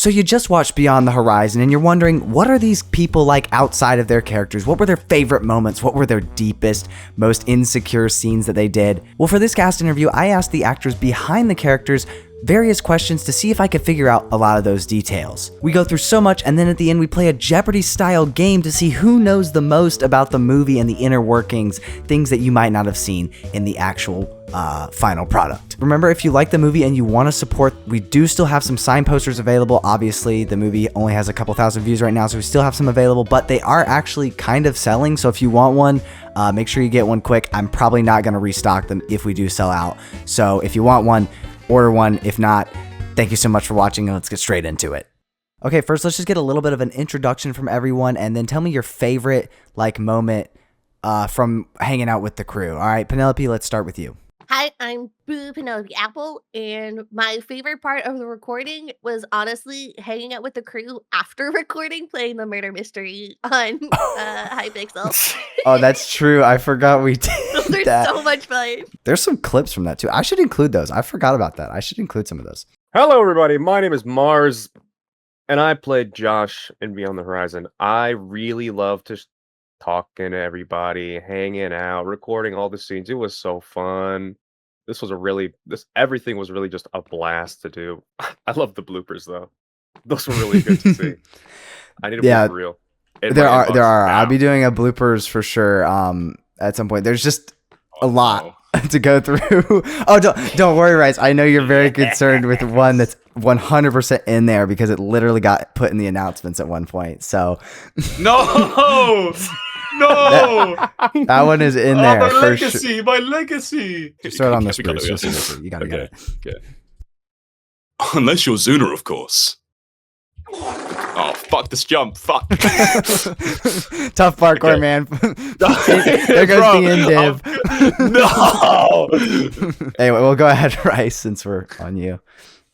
So you just watched Beyond the Horizon and you're wondering, what are these people like outside of their characters? What were their favorite moments? What were their deepest, most insecure scenes that they did? Well, for this cast interview, I asked the actors behind the characters various questions to see if I could figure out a lot of those details. We go through so much, and then at the end we play a Jeopardy-style game to see who knows the most about the movie and the inner workings, things that you might not have seen in the actual final product. Remember, if you like the movie and you want to support, we do still have some signed posters available. Obviously, the movie only has a couple thousand views right now, so we still have some available, but they are actually kind of selling, so if you want one, make sure you get one quick. I'm probably not going to restock them if we do sell out, so if you want one, order one. If not, thank you so much for watching, and let's get straight into it. Okay, first let's just get a little bit of an introduction from everyone, and then tell me your favorite moment from hanging out with the crew. All right, Penelope, let's start with you. Hi, I'm BooPenelopeApple, and my favorite part of the recording was honestly hanging out with the crew after recording, playing the murder mystery on Hypixel. Oh, that's true. I forgot we did Those are that. so much fun. There's some clips from that too. I should include those. I forgot about that. I should include some of those. Hello, everybody. My name is Mars, and I played Josh in Beyond the Horizon. I really love to talking to everybody, hanging out, recording all the scenes. It was so fun. Everything was really just a blast to do. I love the bloopers though. Those were really good to see. I need to blooper reel. There are. I'll be doing a bloopers for sure. At some point. There's just a lot to go through. Oh, don't worry, Rice. I know you're very concerned with one that's 100% in there because it literally got put in the announcements at one point. So no. That one is in there. My legacy, my legacy. Just throw it on the screen. You gotta get it. Okay. Unless you're Zuna, of course. Oh, fuck this jump. Fuck. Tough parkour, man. There goes the end div. No. Anyway, we'll go ahead, Rice, since we're on you.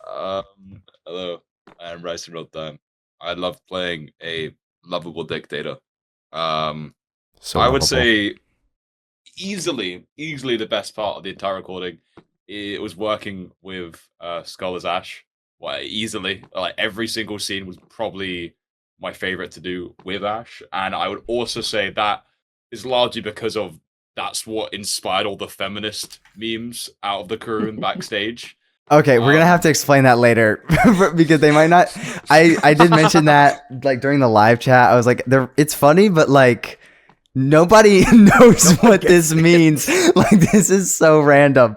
Hello, I'm RiceInRealTime. I love playing a lovable dictator. So I would say easily the best part of the entire recording. It was working with Skull as Ashe. Well, easily, like every single scene was probably my favorite to do with Ashe, and I would also say that is largely because of that's what inspired all the feminist memes out of the crew and backstage. Okay, we're gonna have to explain that later because they might not. I did mention that like during the live chat. I was like, it's funny, but like nobody knows what this means. Like, this is so random.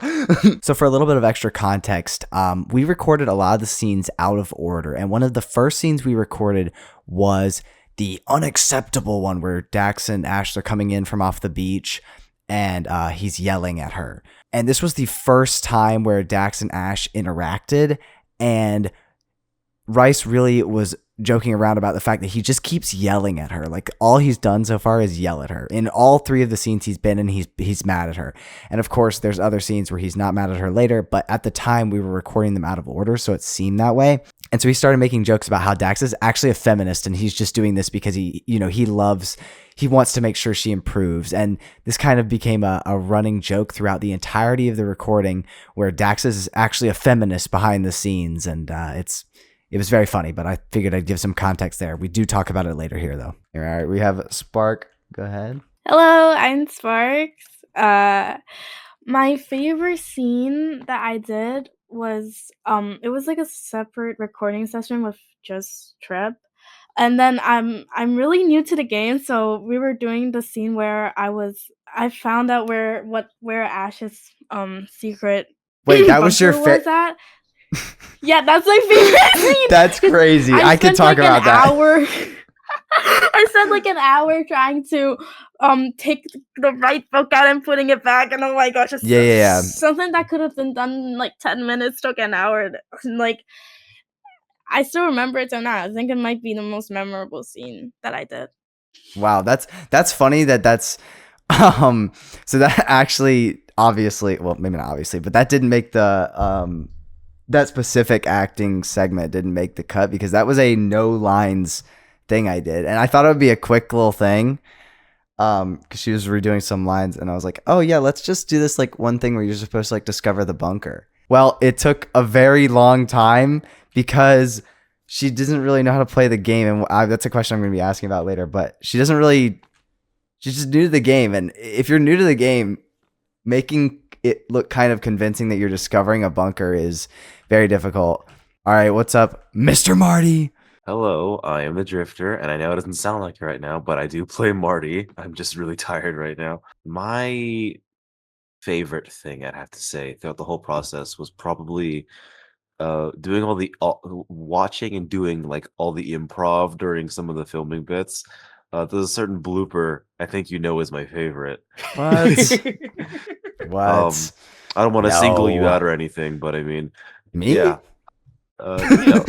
So for a little bit of extra context, we recorded a lot of the scenes out of order, and one of the first scenes we recorded was the unacceptable one where Daxx and Ashe are coming in from off the beach, and he's yelling at her. And this was the first time where Daxx and Ashe interacted, and Rice really was joking around about the fact that he just keeps yelling at her. Like, all he's done so far is yell at her. In all three of the scenes he's been in, he's mad at her. And of course, there's other scenes where he's not mad at her later, but at the time we were recording them out of order, so it seemed that way. And so he started making jokes about how Daxx is actually a feminist, and he's just doing this because he wants to make sure she improves. And this kind of became a running joke throughout the entirety of the recording, where Daxx is actually a feminist behind the scenes, and it was very funny, but I figured I'd give some context there. We do talk about it later here, though. All right, we have Spark. Go ahead. Hello, I'm Sparks. My favorite scene that I did was it was like a separate recording session with just Tripp. And then I'm really new to the game, so we were doing the scene where I found out where Ashe's secret Wait, that was your was at. Yeah, that's my favorite scene. That's crazy. I could talk about that. I spent like an hour trying to take the right book out and putting it back, and oh my gosh, yeah. Something that could have been done in like 10 minutes took an hour. And like, I still remember it till now. I think it might be the most memorable scene that I did. Wow, that's funny that's so that actually obviously, well, maybe not obviously, but that didn't make the that specific acting segment didn't make the cut because that was a no lines thing I did, and I thought it would be a quick little thing because she was redoing some lines, and I was like, oh yeah, let's just do this like one thing where you're supposed to like discover the bunker. Well, it took a very long time because she doesn't really know how to play the game, and that's a question I'm going to be asking about later. But she doesn't really. She's just new to the game, and if you're new to the game, making it look kind of convincing that you're discovering a bunker is very difficult. All right, what's up, Mr. Marty? Hello, I am the Drifter, and I know it doesn't sound like it right now, but I do play Marty. I'm just really tired right now. My favorite thing, I'd have to say, throughout the whole process was probably doing watching and doing like all the improv during some of the filming bits. There's a certain blooper I think you know is my favorite. What? What? I don't want to single you No. out or anything, but I mean, Me? yeah. You know.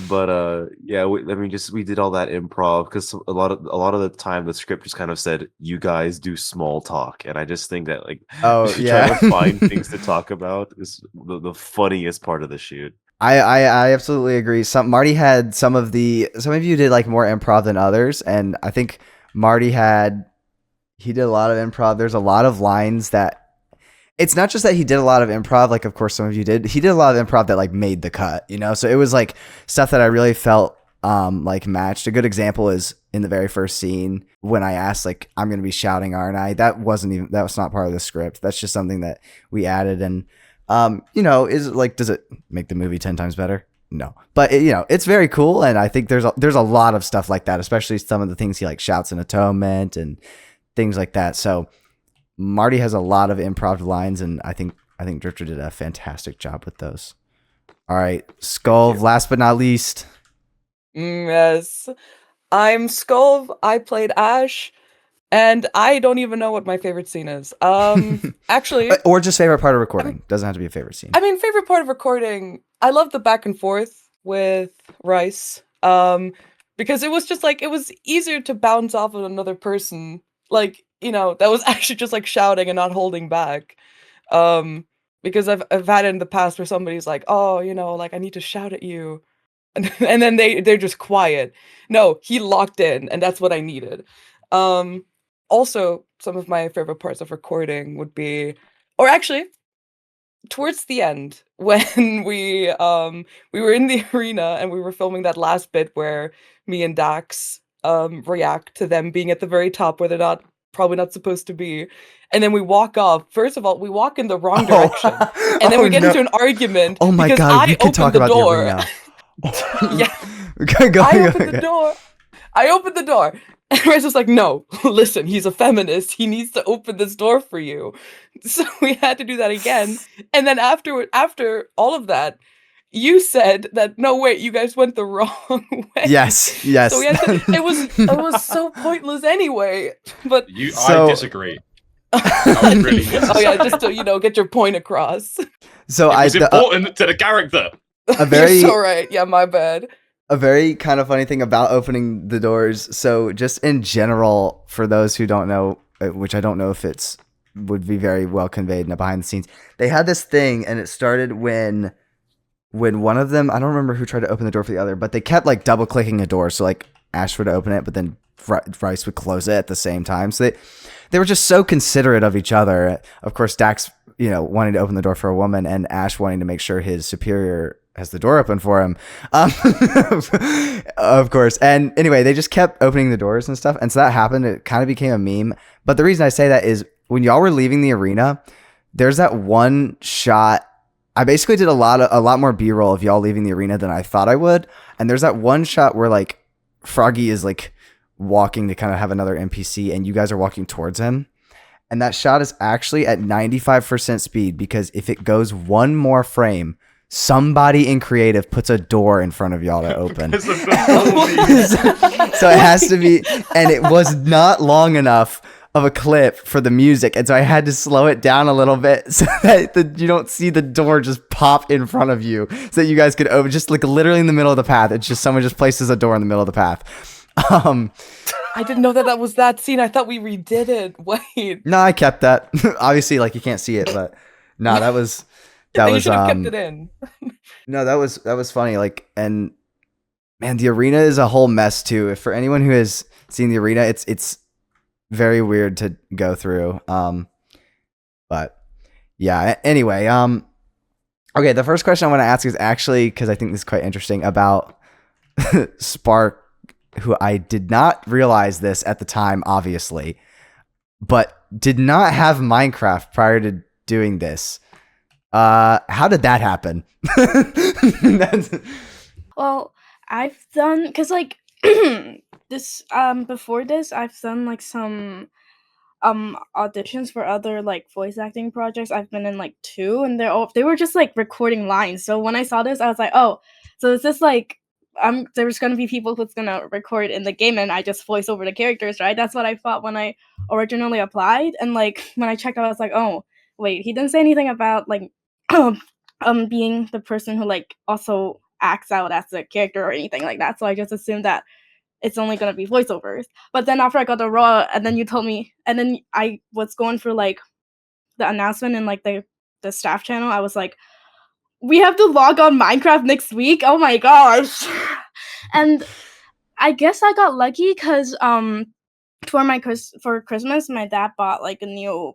But yeah, we did all that improv because a lot of the time the script just kind of said you guys do small talk, and I just think that like Oh, yeah. trying to find things to talk about is the funniest part of the shoot. I absolutely agree. Marty had some of you did like more improv than others, and I think Marty he did a lot of improv. There's a lot of lines that it's not just that he did a lot of improv, like of course some of you did. He did a lot of improv that like made the cut, you know? So it was like stuff that I really felt like matched. A good example is in the very first scene when I asked like, I'm going to be shouting, aren't I? That was not part of the script. That's just something that we added. And, you know, does it make the movie 10 times better? No, but it's very cool. And I think there's a lot of stuff like that, especially some of the things he like shouts in Atonement and things like that. So Marty has a lot of improv lines, and I think Drifter did a fantastic job with those. All right, Skullve, last but not least. Yes. I'm Skullve. I played Ashe, and I don't even know what my favorite scene is. Actually, or just favorite part of recording. Doesn't have to be a favorite scene. I mean, favorite part of recording. I love the back and forth with Rice. Because it was just like it was easier to bounce off of another person. Like, that was actually just like shouting and not holding back. Because I've had it in the past where somebody's like, oh, like I need to shout at you. And then they're just quiet. No, he locked in, and that's what I needed. Also, some of my favorite parts of recording would be, or actually, towards the end when we were in the arena and we were filming that last bit where me and Daxx react to them being at the very top where they're probably not supposed to be, and then we walk off. First of all, we walk in the wrong direction, and then we get into an argument. Oh my god, we can talk about the arena. Yeah, I opened the door. I opened the door. And Rice was like, no, listen, he's a feminist. He needs to open this door for you. So we had to do that again. And then after all of that, you said that, no, wait, you guys went the wrong way. Yes. So we had to, it was so pointless anyway. But I disagree. I really disagree. Oh yeah, just to, get your point across. So it was important to the character. You're so right. Yeah, my bad. A very kind of funny thing about opening the doors. So just in general, for those who don't know, which I don't know if would be very well conveyed in the behind the scenes, they had this thing, and it started when one of them, I don't remember who tried to open the door for the other, but they kept like double clicking a door. So like Ashe would open it, but then Rice would close it at the same time. So they were just so considerate of each other. Of course, Daxx, wanting to open the door for a woman, and Ashe wanting to make sure his superior has the door open for him. Of course. And anyway, they just kept opening the doors and stuff. And so that happened. It kind of became a meme. But the reason I say that is when y'all were leaving the arena, there's that one shot. I basically did a lot more B-roll of y'all leaving the arena than I thought I would. And there's that one shot where like Froggy is like walking to kind of have another NPC, and you guys are walking towards him. And that shot is actually at 95% speed, because if it goes one more frame, somebody in creative puts a door in front of y'all to open. So it has to be, and it was not long enough of a clip for the music, and so I had to slow it down a little bit so that you don't see the door just pop in front of you, so that you guys could open, just like literally in the middle of the path. It's just someone just places a door in the middle of the path. I didn't know that was that scene. I thought we redid it. Wait. No, I kept that. Obviously, like you can't see it, but no, that was. You should have kept it in. No, that was funny. Like, and man, the arena is a whole mess too. If for anyone who has seen the arena, it's very weird to go through. But yeah. Anyway, Okay, the first question I want to ask is actually, because I think this is quite interesting, about Spark, who I did not realize this at the time, obviously, but did not have Minecraft prior to doing this. How did that happen? Well, I've done because like this before this, I've done like some auditions for other like voice acting projects. I've been in like 2, and they were just like recording lines. So when I saw this, I was like, oh, so it's just like there's gonna be people who's gonna record in the game, and I just voice over the characters, right? That's what I thought when I originally applied, and like when I checked out, I was like, oh wait, he didn't say anything about like being the person who like also acts out as the character or anything like that. So I just assumed that it's only gonna be voiceovers. But then after I got the raw, and then you told me, and then I was going for like the announcement in like the staff channel. I was like, we have to log on Minecraft next week. Oh my gosh! And I guess I got lucky because for Christmas, my dad bought like a new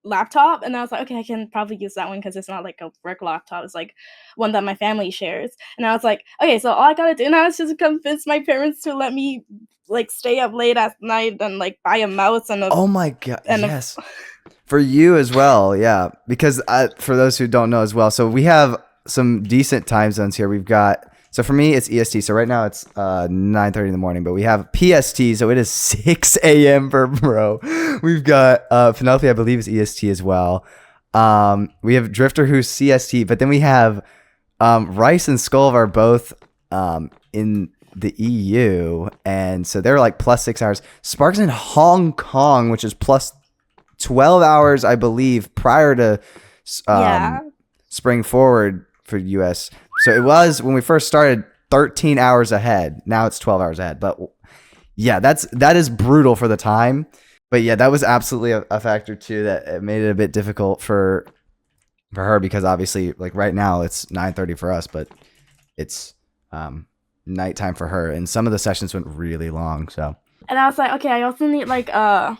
laptop, and I was like, okay, I can probably use that one because it's not like a work laptop. It's like one that my family shares. And I was like, okay, so all I gotta do now is just convince my parents to let me like stay up late at night and like buy a mouse and a Oh my god! and Yes, for you as well. Yeah, because for those who don't know as well, so we have some decent time zones here. We've got, so for me it's EST. So right now it's 9:30 in the morning, but we have PST. So it is 6 a.m. for bro. We've got Penelope, I believe, is EST as well. We have Drifter who's CST, but then we have Rice and Skullve are both in the EU, and so they're like plus 6 hours. Spark's in Hong Kong, which is plus 12 hours, I believe, prior to spring forward for US. So it was, when we first started, 13 hours ahead. Now it's 12 hours ahead. But yeah, that is brutal for the time. But yeah, that was absolutely a factor too, that it made it a bit difficult for her, because obviously like right now it's 9:30 for us, but it's nighttime for her, and some of the sessions went really long. So, and I was like, okay, I also need like a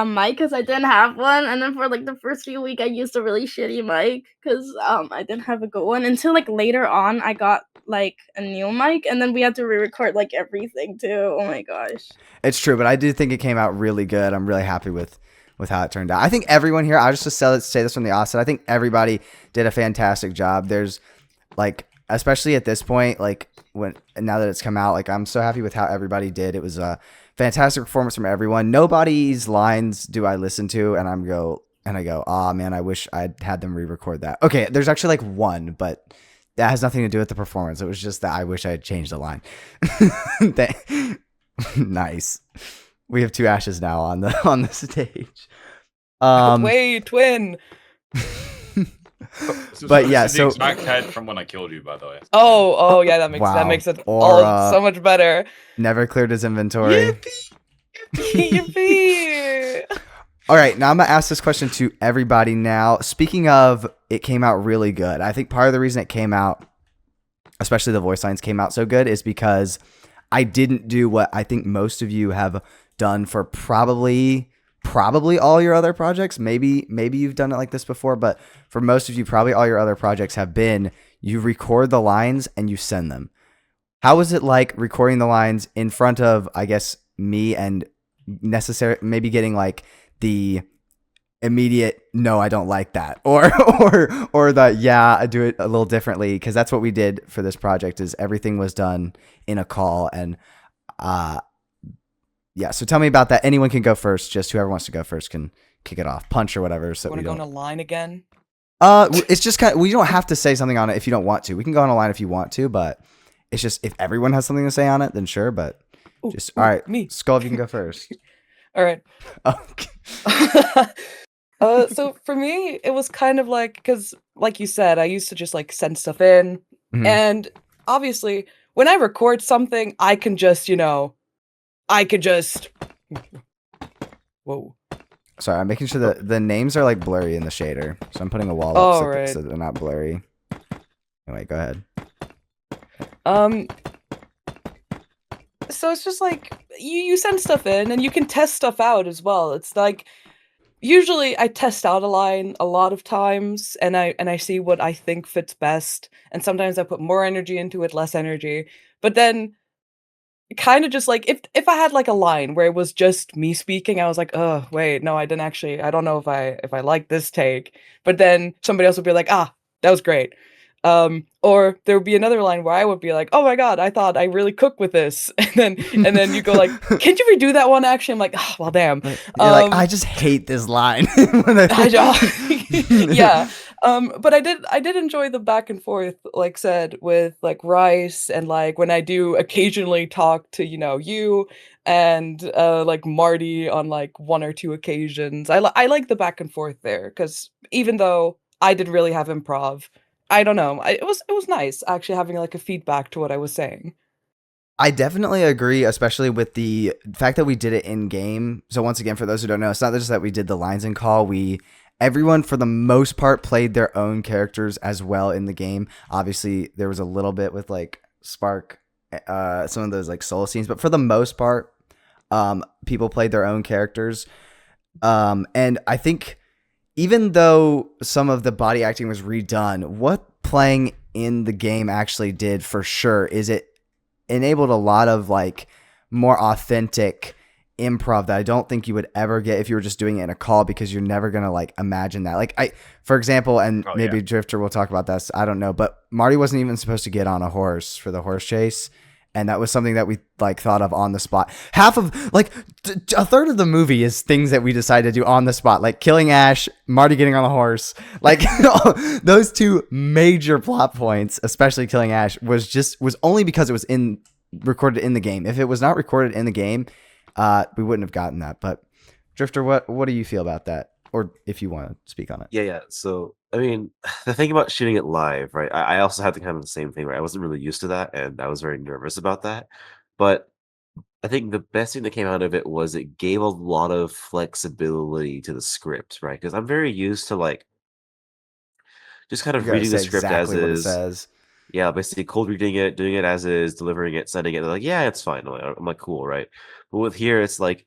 mic because I didn't have one, and then for like the first few weeks I used a really shitty mic because I didn't have a good one until like later on I got like a new mic, and then we had to re-record like everything too. Oh my gosh, it's true, but I do think it came out really good. I'm really happy with how it turned out. I think everyone here, I'll just say this from the offset, I think everybody did a fantastic job. There's like, especially at this point, like now that it's come out, like I'm so happy with how everybody did. It was a fantastic performance from everyone. Nobody's lines do I listen to and I go, oh man, I wish I'd had them re-record that. Okay, there's actually like one, but that has nothing to do with the performance. It was just that I wish I had changed the line. Nice. We have 2 Ashes now on the stage. Wait, twin. But yeah, this is the so exact head from when I killed you, by the way. Oh yeah, that makes it all so much better. Never cleared his inventory. Yippee! All right, now I'm gonna ask this question to everybody now. Speaking of, it came out really good. I think part of the reason it came out, especially the voice lines came out so good, is because I didn't do what I think most of you have done for probably all your other projects. Maybe you've done it like this before, but for most of you, probably all your other projects have been, you record the lines and you send them. How was it like recording the lines in front of, I guess, me, and maybe getting like the immediate, no, I don't like that, or the, yeah, I do it a little differently, because that's what we did for this project, is everything was done in a call. And yeah, so tell me about that. Anyone can go first. Just whoever wants to go first can kick it off, punch or whatever. So Want to go on a line again? It's just kind of, we don't have to say something on it if you don't want to. We can go on a line if you want to, but it's just, if everyone has something to say on it, then sure. But all right, me. Skullve, you can go first. All right. Okay. So for me, it was kind of like, because like you said, I used to just like send stuff in, and obviously when I record something, I can just, whoa. Sorry, I'm making sure that the names are like blurry in the shader, so I'm putting a wall up so they're not blurry. Anyway, go ahead. So it's just like you send stuff in and you can test stuff out as well. It's like usually I test out a line a lot of times, and I see what I think fits best, and sometimes I put more energy into it, less energy. But then kind of just like if I had like a line where it was just me speaking, I was like, "Oh, wait, no, I didn't actually. I don't know if I like this take." But then somebody else would be like, "Ah, that was great." Or there would be another line where I would be like, "Oh my god, I thought I really cooked with this," and then you go like, "Can't you redo that one?" Actually, I'm like, "Oh, well, damn." You're like, I Um, just hate this line. When I yeah. But I did enjoy the back and forth, like said, with like Rice and like when I do occasionally talk to, you and like Marty on like one or two occasions. I like the back and forth there because even though I didn't really have improv, I don't know. It was nice actually having like a feedback to what I was saying. I definitely agree, especially with the fact that we did it in game. So once again, for those who don't know, it's not just that we did the lines and call. Everyone for the most part played their own characters as well in the game. Obviously, there was a little bit with like Spark, some of those like solo scenes, but for the most part, people played their own characters. And I think even though some of the body acting was redone, what playing in the game actually did for sure is it enabled a lot of like more authentic improv that I don't think you would ever get if you were just doing it in a call, because you're never going to like imagine that. Like for example, and Oh, maybe yeah. Drifter will talk about this, I don't know, but Marty wasn't even supposed to get on a horse for the horse chase. And that was something that we like thought of on the spot. Half of like a third of the movie is things that we decided to do on the spot, like killing Ashe, Marty getting on a horse. Like those two major plot points, especially killing Ashe, was only because it was recorded in the game. If it was not recorded in the game, we wouldn't have gotten that. But Drifter, what do you feel about that? Or if you want to speak on it. Yeah. So, I mean, the thing about shooting it live, right? I also had the kind of the same thing, right? I wasn't really used to that, and I was very nervous about that. But I think the best thing that came out of it was it gave a lot of flexibility to the script, right? Because I'm very used to like just kind You of got to reading the say script as exactly what it is. says. Yeah, basically cold reading it, doing it as is, delivering it, sending it. They're like, yeah, it's fine. I'm like, cool, right? But with here, it's like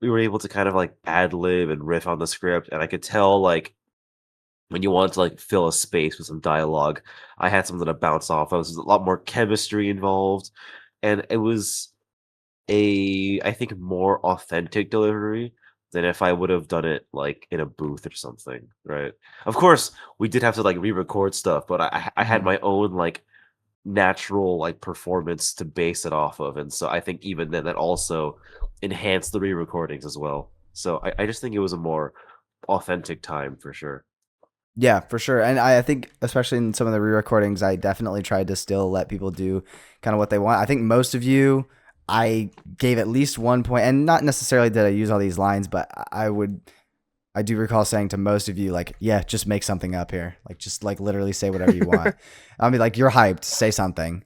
we were able to kind of like ad lib and riff on the script, and I could tell like when you wanted to like fill a space with some dialogue, I had something to bounce off. There was a lot more chemistry involved, and it was I think more authentic delivery than if I would have done it like in a booth or something, right? Of course, we did have to like re-record stuff, but I had Mhm. my own like natural like performance to base it off of, and so I think even then that also enhanced the re-recordings as well. So I just think it was a more authentic time for sure. Yeah, for sure. And I think, especially in some of the re-recordings, I definitely tried to still let people do kind of what they want. I think most of you, I gave at least 1 point, and not necessarily did I use all these lines, but I do recall saying to most of you, like, yeah, just make something up here. Like, just like literally say whatever you want. I'll be like, you're hyped, say something.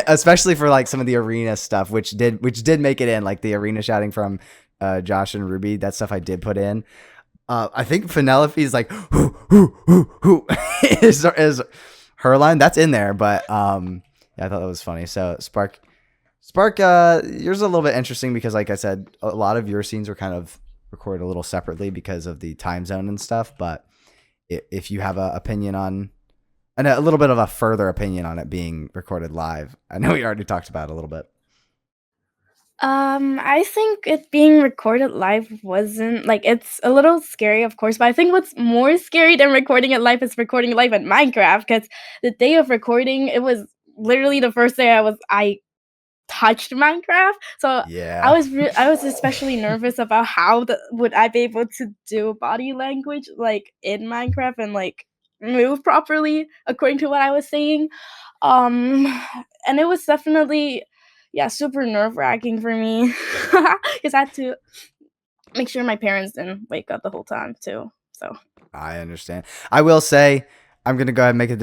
Especially for like some of the arena stuff, which did make it in, like the arena shouting from Josh and Ruby. That stuff I did put in. I think Penelope's like who is her line. That's in there, but yeah, I thought that was funny. So Spark, yours is a little bit interesting because, like I said, a lot of your scenes were kind of recorded a little separately because of the time zone and stuff. But if you have an opinion on, and a little bit of a further opinion on it being recorded live, I know we already talked about it a little bit. I think it being recorded live wasn't like it's a little scary, of course, but I think what's more scary than recording it live is recording it live in Minecraft. Because the day of recording, it was literally the first day I touched Minecraft, so Yeah. I was especially nervous about how would I be able to do body language like in Minecraft and like move properly according to what I was saying. Um, and it was definitely, yeah, super nerve-wracking for me because I had to make sure my parents didn't wake up the whole time too. So I understand. I will say, I'm gonna go ahead and make a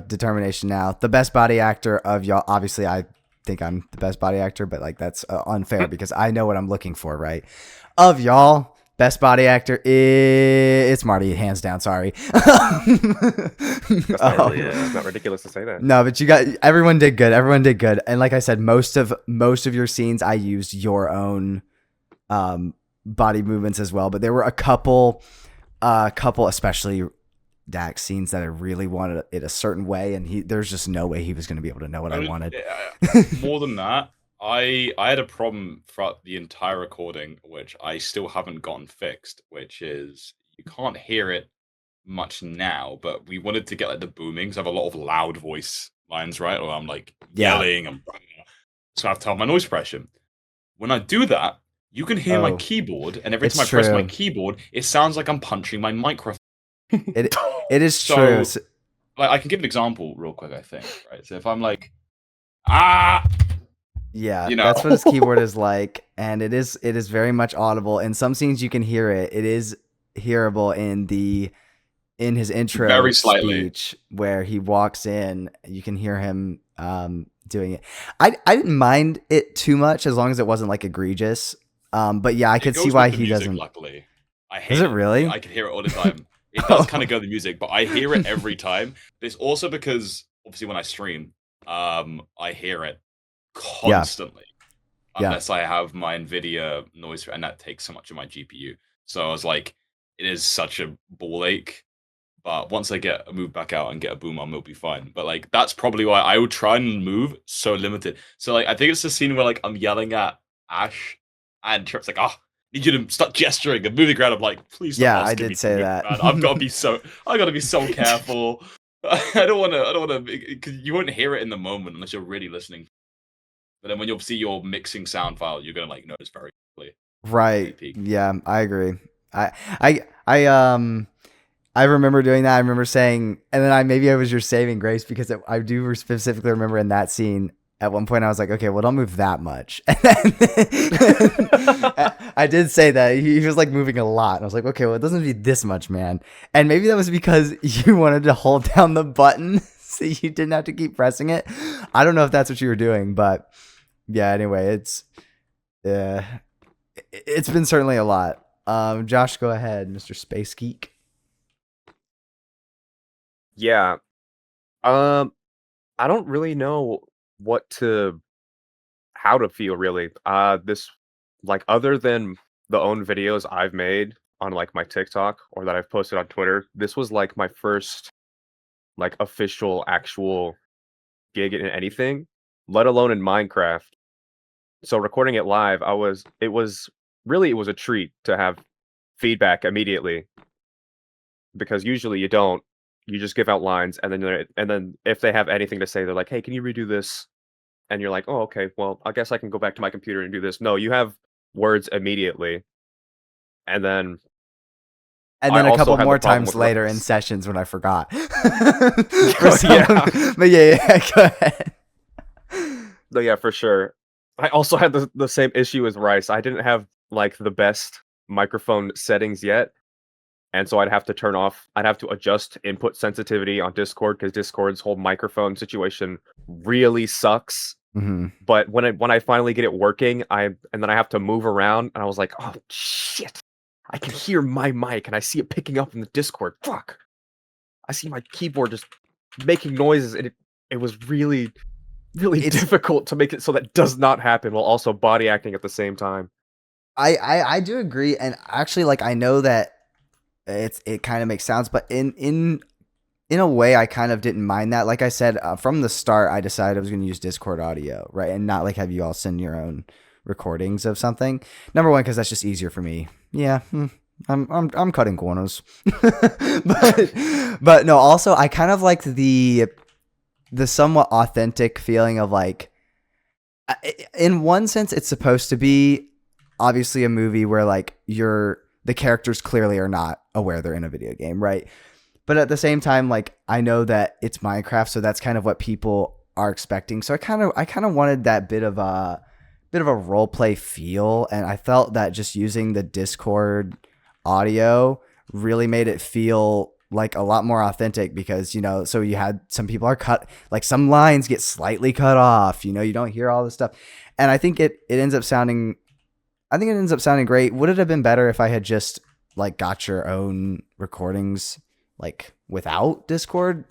determination now. The best body actor of y'all. Obviously, I think I'm the best body actor, but like that's unfair because I know what I'm looking for, right? Of y'all, best body actor is it's Marty, hands down. Sorry. That's not really, it's not ridiculous to say that. No, but everyone did good. Everyone did good, and like I said, most of your scenes, I used your own body movements as well, but there were a couple, especially Daxx scenes that I really wanted it a certain way, and there's just no way he was going to be able to know what I wanted. More than that, I had a problem throughout the entire recording, which I still haven't gotten fixed, which is you can't hear it much now, but we wanted to get like the booming. So I have a lot of loud voice lines, right? Or I'm like yelling, so I have to have my noise suppression. When I do that, you can hear my keyboard, and every time I press my keyboard, it sounds like I'm punching my microphone. It is true. So, like, I can give an example real quick, I think, right? So if I'm like, yeah, that's what his keyboard is like, and it is very much audible. In some scenes you can hear it. It is hearable in his intro very slightly speech where he walks in. You can hear him doing it. I didn't mind it too much as long as it wasn't like egregious. But yeah, I could see why he doesn't. Luckily, I hate Is it really? I can hear it all the time. It does kind of go to the music, but I hear it every time. But it's also because obviously when I stream, I hear it constantly, unless I have my NVIDIA noise, and that takes so much of my GPU. So I was like, it is such a ball ache. But once I get a move back out and get a boom arm, it'll be fine. But like that's probably why I would try and move so limited. So like I think it's the scene where like I'm yelling at Ashe, and Tripp's like, need you to start gesturing and moving around. I'm like, please. I did say that. I've got to be so. I got to be so careful. I don't want to. Because you won't hear it in the moment unless you're really listening. But then when you'll see your mixing sound file, you're gonna like notice very quickly. Right. Yeah, I agree. I remember doing that. I remember saying, and then maybe I was your saving grace because I do specifically remember in that scene. At one point, I was like, okay, well, don't move that much. And then I did say that. He was like moving a lot. And I was like, okay, well, it doesn't be this much, man. And maybe that was because you wanted to hold down the button so you didn't have to keep pressing it. I don't know if that's what you were doing, but yeah, anyway, it's been certainly a lot. Josh, go ahead, Mr. Space Geek. Yeah. I don't really know how to feel really. This, like, other than the own videos I've made on like my TikTok or that I've posted on Twitter, this was like my first like official actual gig in anything, let alone in Minecraft. So recording it live, it was a treat to have feedback immediately, because usually you don't. You just give out lines, and then if they have anything to say, they're like, "Hey, can you redo this?" And you're like, "Oh, okay. Well, I guess I can go back to my computer and do this." No, you have words immediately, and then a couple more times later in sessions when I forgot. Yeah. But yeah, go ahead. No, yeah, for sure. I also had the same issue as Rice. I didn't have like the best microphone settings yet. And so I'd have to adjust input sensitivity on Discord, because Discord's whole microphone situation really sucks. Mm-hmm. But when I finally get it working, and then I have to move around, and I was like, oh shit, I can hear my mic and I see it picking up in the Discord. Fuck. I see my keyboard just making noises, and it was really, really difficult to make it so that does not happen while also body acting at the same time. I do agree, and actually, like, I know that it kind of makes sounds, but in a way I kind of didn't mind that. Like I said, from the start, I decided I was going to use Discord audio, right, and not like have you all send your own recordings of something. Number one, because that's just easier for me. Yeah, I'm cutting corners, but no. Also, I kind of liked the somewhat authentic feeling of like, in one sense, it's supposed to be obviously a movie where like the characters clearly are not aware they're in a video game, right? But at the same time, like, I know that it's Minecraft, so that's kind of what people are expecting. So I kind of wanted that bit of a role play feel, and I felt that just using the Discord audio really made it feel like a lot more authentic, because, you know, so you had some people are cut, like some lines get slightly cut off, you know, you don't hear all this stuff. And I think it ends up sounding great. Would it have been better if I had just like got your own recordings like without Discord?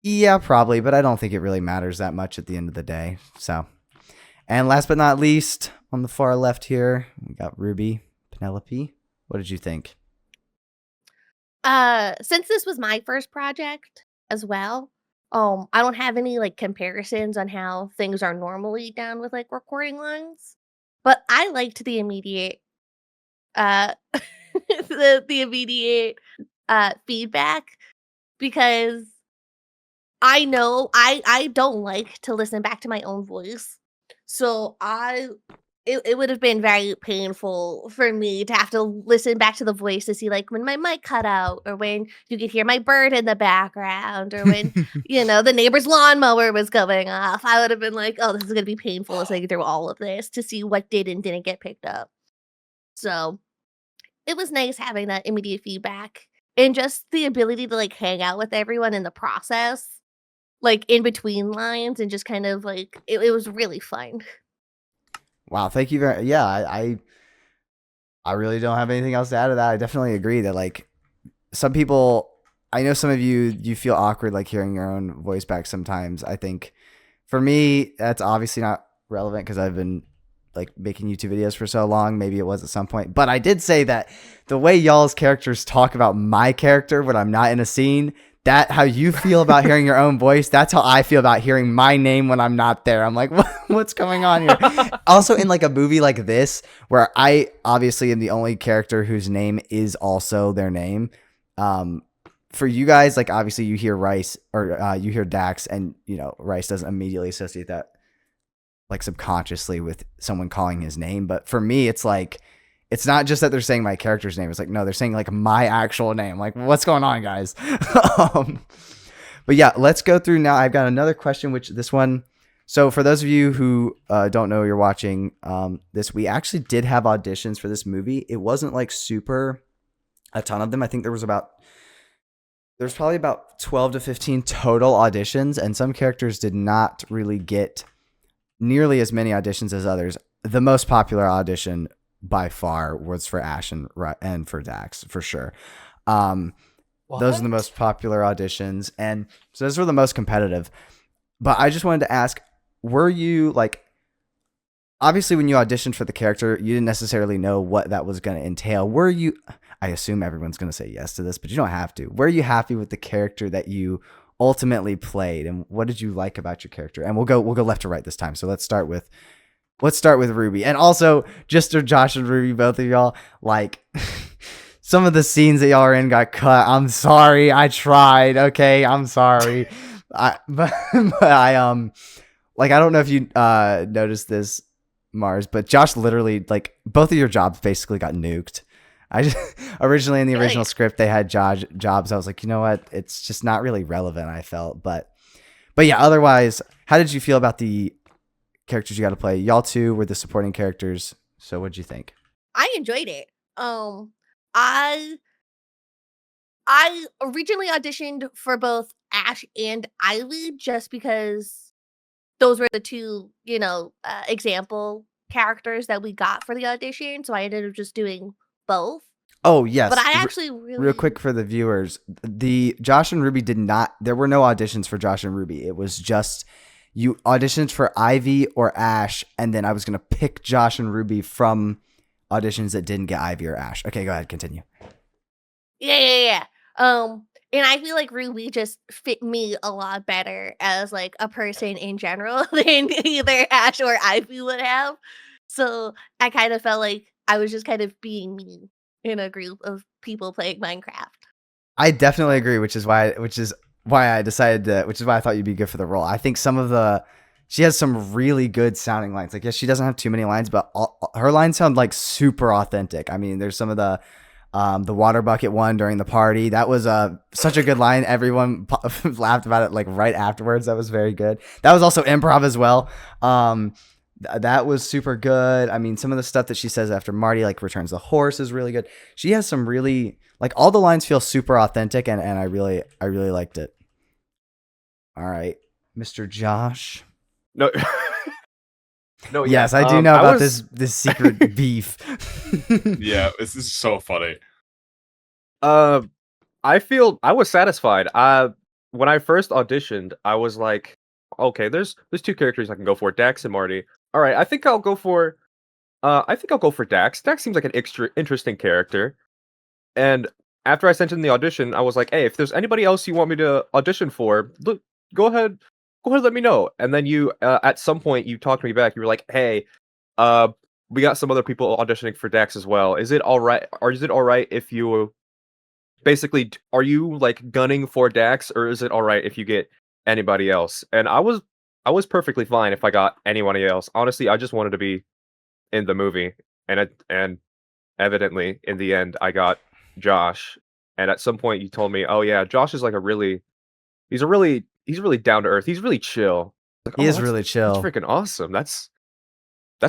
Yeah, probably, but I don't think it really matters that much at the end of the day. So, and last but not least, on the far left here, we got Ruby Penelope, what did you think? Since this was my first project as well, I don't have any like comparisons on how things are normally done with like recording lines, but I liked the immediate uh the immediate feedback because I know I don't like to listen back to my own voice. So it would have been very painful for me to have to listen back to the voice to see like when my mic cut out or when you could hear my bird in the background or when, the neighbor's lawnmower was going off. I would have been like, oh, this is gonna be painful listening through all of this to see what did and didn't get picked up. So it was nice having that immediate feedback and just the ability to like hang out with everyone in the process, like in between lines and just kind of like it was really fun. Wow, thank you very. Yeah, I really don't have anything else to add to that. I definitely agree that like some people, I know some of you feel awkward like hearing your own voice back sometimes. I think for me that's obviously not relevant because I've been like making YouTube videos for so long. Maybe it was at some point, but I did say that the way y'all's characters talk about my character when I'm not in a scene, that how you feel about hearing your own voice, that's how I feel about hearing my name when I'm not there. I'm like, what's going on here? Also, in like a movie like this, where I obviously am the only character whose name is also their name. For you guys, like obviously you hear Rice or you hear Daxx, and Rice doesn't immediately associate that like subconsciously with someone calling his name. But for me, it's like, it's not just that they're saying my character's name. It's like, no, they're saying like my actual name. Like, what's going on, guys? But yeah, let's go through now. I've got another question, which this one. So for those of you who don't know, you're watching this, we actually did have auditions for this movie. It wasn't like super a ton of them. I think there's probably about 12 to 15 total auditions, and some characters did not really get nearly as many auditions as others. The most popular audition by far was for Ashe and for Daxx, for sure. Those are the most popular auditions, and so those were the most competitive. But I just wanted to ask, were you like, obviously when you auditioned for the character, you didn't necessarily know what that was going to entail. Were you, I assume everyone's going to say yes to this, but you don't have to. Were you happy with the character that you ultimately played, and what did you like about your character? And we'll go left to right this time. So let's start with Ruby. And also, just to Josh and Ruby, both of y'all, like some of the scenes that y'all are in got cut. I'm sorry. I tried. Okay, I'm sorry. But I like, I don't know if you noticed this, Mars, but Josh literally, like, both of your jobs basically got nuked. I just originally in the original script they had jobs. I was like, you know what? It's just not really relevant, I felt. But yeah, otherwise, how did you feel about the characters you got to play? Y'all two were the supporting characters. So what'd you think? I enjoyed it. I originally auditioned for both Ashe and Ivy just because those were the two, example characters that we got for the audition. So I ended up just doing both. Oh, yes. But I actually real quick for the viewers, the Josh and Ruby there were no auditions for Josh and Ruby. It was just you auditioned for Ivy or Ashe, and then I was going to pick Josh and Ruby from auditions that didn't get Ivy or Ashe. Okay, go ahead, continue. Yeah. And I feel like Ruby just fit me a lot better as like a person in general than either Ashe or Ivy would have. So I kind of felt like I was just kind of being me in a group of people playing Minecraft. I definitely agree, which is why I decided to, which is why I thought you'd be good for the role. I think she has some really good sounding lines. Like, yes, she doesn't have too many lines, but her lines sound like super authentic. I mean, there's some of the water bucket one during the party. That was such a good line. Everyone laughed about it like right afterwards. That was very good. That was also improv as well. That was super good. I mean, some of the stuff that she says after Marty, like returns the horse, is really good. She has some really, like, all the lines feel super authentic, and I really liked it. All right, Mr. Josh. No. No. Yes, I do know about this secret beef. Yeah, this is so funny. I was satisfied. When I first auditioned, I was like, okay, there's two characters I can go for, Daxx and Marty. All right, I think I'll go for I think I'll go for Daxx. Daxx seems like an interesting character. And after I sent in the audition, I was like, "Hey, if there's anybody else you want me to audition for, look, go ahead, let me know." And then you, at some point, you talked me back. You were like, "Hey, uh, we got some other people auditioning for Daxx as well. Is it all right? Or is it all right if you basically are you like gunning for Daxx, or is it all right if you get anybody else?" And I was perfectly fine if I got anybody else. Honestly, I just wanted to be in the movie, and evidently in the end I got Josh. And at some point you told me, "Oh yeah, Josh is like he's really down to earth. He's really chill." Like, He "Oh, is that's really chill. freaking awesome. That's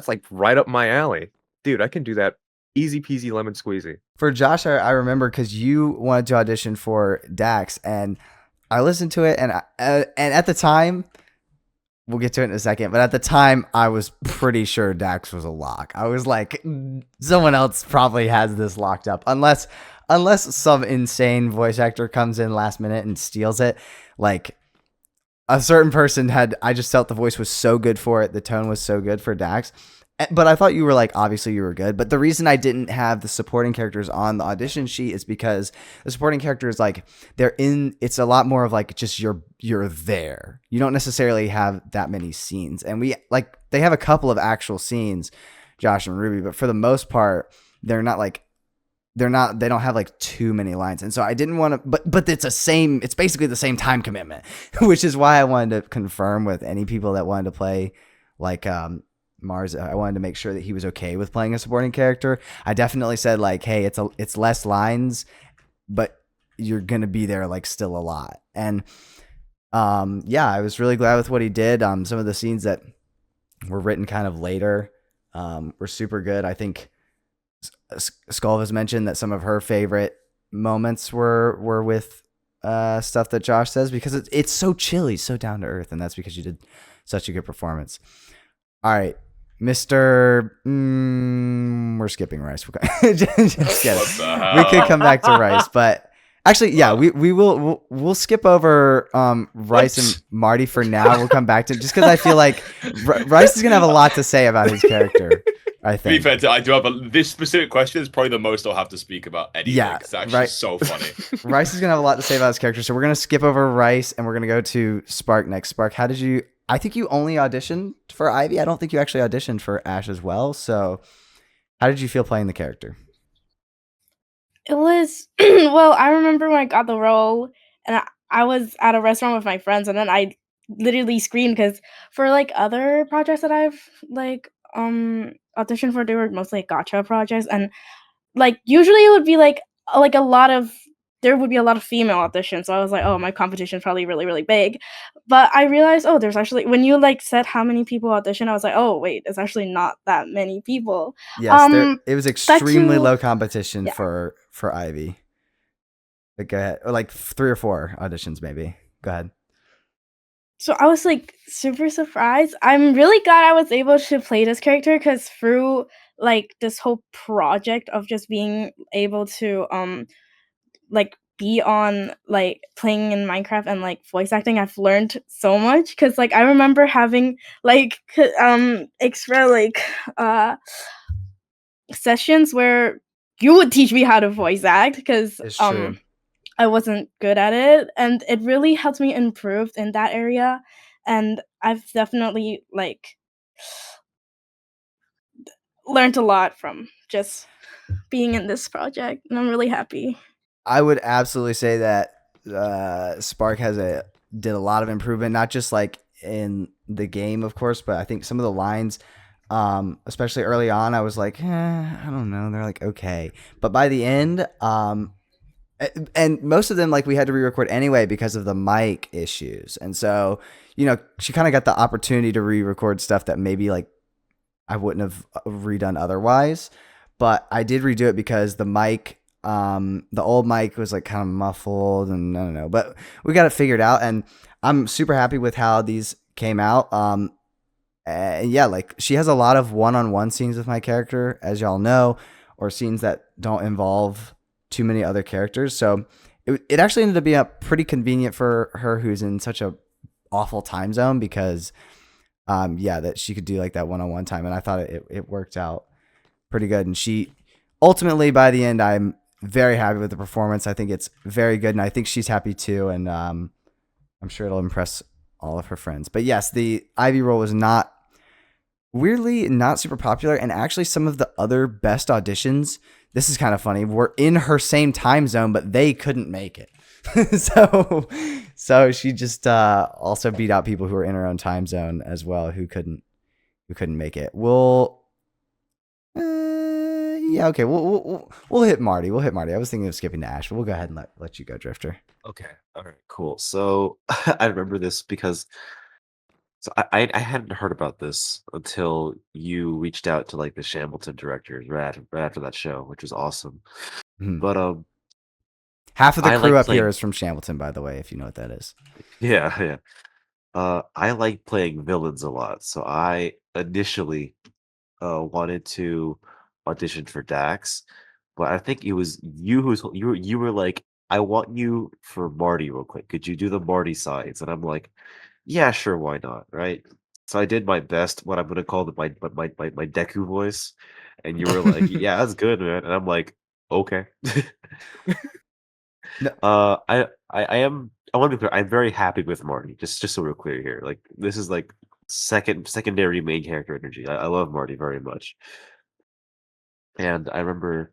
like right up my alley. Dude, I can do that easy peasy lemon squeezy." For Josh, I remember because you wanted to audition for Daxx, and I listened to it, and at the time, we'll get to it in a second, but at the time, I was pretty sure Daxx was a lock. I was like, someone else probably has this locked up, unless some insane voice actor comes in last minute and steals it. Like, a certain person had, I just felt the voice was so good for it, the tone was so good for Daxx. But I thought you were like, obviously you were good. But the reason I didn't have the supporting characters on the audition sheet is because the supporting characters, like, it's a lot more of like just you're there. You don't necessarily have that many scenes. And they have a couple of actual scenes, Josh and Ruby, but for the most part, they don't have like too many lines. And so I didn't want to, but it's basically the same time commitment, which is why I wanted to confirm with any people that wanted to play like, Mars. I wanted to make sure that he was okay with playing a supporting character. I definitely said like, hey, it's less lines, but you're going to be there like still a lot. And, yeah, I was really glad with what he did. Some of the scenes that were written kind of later, were super good. I think Skullve has mentioned that some of her favorite moments were with stuff that Josh says, because it's so chilly, so down to earth, and that's because you did such a good performance. All right, Mr. We're skipping Rice. Just kidding. We could come back to Rice, but actually, yeah, we'll skip over Rice and Marty for now. We'll come back to, just because I feel like Rice is gonna have a lot to say about his character. I think. To be fair, I do have this specific question is probably the most I'll have to speak about anything. Yeah, It's actually so funny. Rice is gonna have a lot to say about his character, so we're gonna skip over Rice and we're gonna go to Spark next. Spark, how did you? I think you only auditioned for Ivy. I don't think you actually auditioned for Ashe as well. So, how did you feel playing the character? It was well, I remember when I got the role, and I was at a restaurant with my friends, and then I literally screamed because for like other projects that I've like auditioned for, they were mostly gacha projects, and like usually it would be like a lot of there would be a lot of female auditions. So I was like, oh, my competition is probably really, really big. But I realized, oh, there's actually, when you like said how many people audition, I was like, oh wait, it's actually not that many people. Yes, it was extremely you- low competition yeah. for Ivy. But go ahead, or like 3 or 4 auditions maybe. Go ahead. So I was like super surprised. I'm really glad I was able to play this character, because through like this whole project of just being able to like be on like playing in Minecraft and like voice acting, I've learned so much, because like I remember having like extra like sessions where you would teach me how to voice act, because It's true. I wasn't good at it, and it really helped me improve in that area. And I've definitely like learned a lot from just being in this project, and I'm really happy. I would absolutely say that Spark did a lot of improvement, not just like in the game, of course, but I think some of the lines, especially early on, I was like, I don't know, they're like okay, but by the end, and most of them, like, we had to re-record anyway because of the mic issues, and so she kind of got the opportunity to re-record stuff that maybe like I wouldn't have redone otherwise, but I did redo it because the mic. The old mic was like kind of muffled, and I don't know, but we got it figured out, and I'm super happy with how these came out. And yeah, like, she has a lot of one-on-one scenes with my character, as y'all know, or scenes that don't involve too many other characters. So it actually ended up being pretty convenient for her, who's in such a awful time zone, because yeah, that she could do like that one-on-one time, and I thought it worked out pretty good. And she ultimately, by the end, I'm very happy with the performance. I think it's very good, and I think she's happy too. And I'm sure it'll impress all of her friends. But yes, the Ivy role was weirdly not super popular, and actually some of the other best auditions, this is kind of funny, were in her same time zone, but they couldn't make it. so she just also beat out people who were in her own time zone as well, who couldn't make it. Yeah, okay. We'll hit Marty. I was thinking of skipping to Ashe, but we'll go ahead and let you go, Drifter. Okay. All right. Cool. So I remember this because I hadn't heard about this until you reached out to like the Shambleton directors right after that show, which was awesome. Mhm. But Half of the I crew like up here playing. is from Shambleton, by the way, if you know what that is. Yeah. I like playing villains a lot, so I initially wanted to audition for Daxx, but I think it was you you were like, I want you for Marty real quick. Could you do the Marty sides? And I'm like, yeah, sure, why not, right? So I did my best, what I'm gonna call my Deku voice, and you were like, yeah, that's good, man. And I'm like, okay. No, I want to be clear. I'm very happy with Marty. Just so we're clear here. Like this is like secondary main character energy. I love Marty very much. And I remember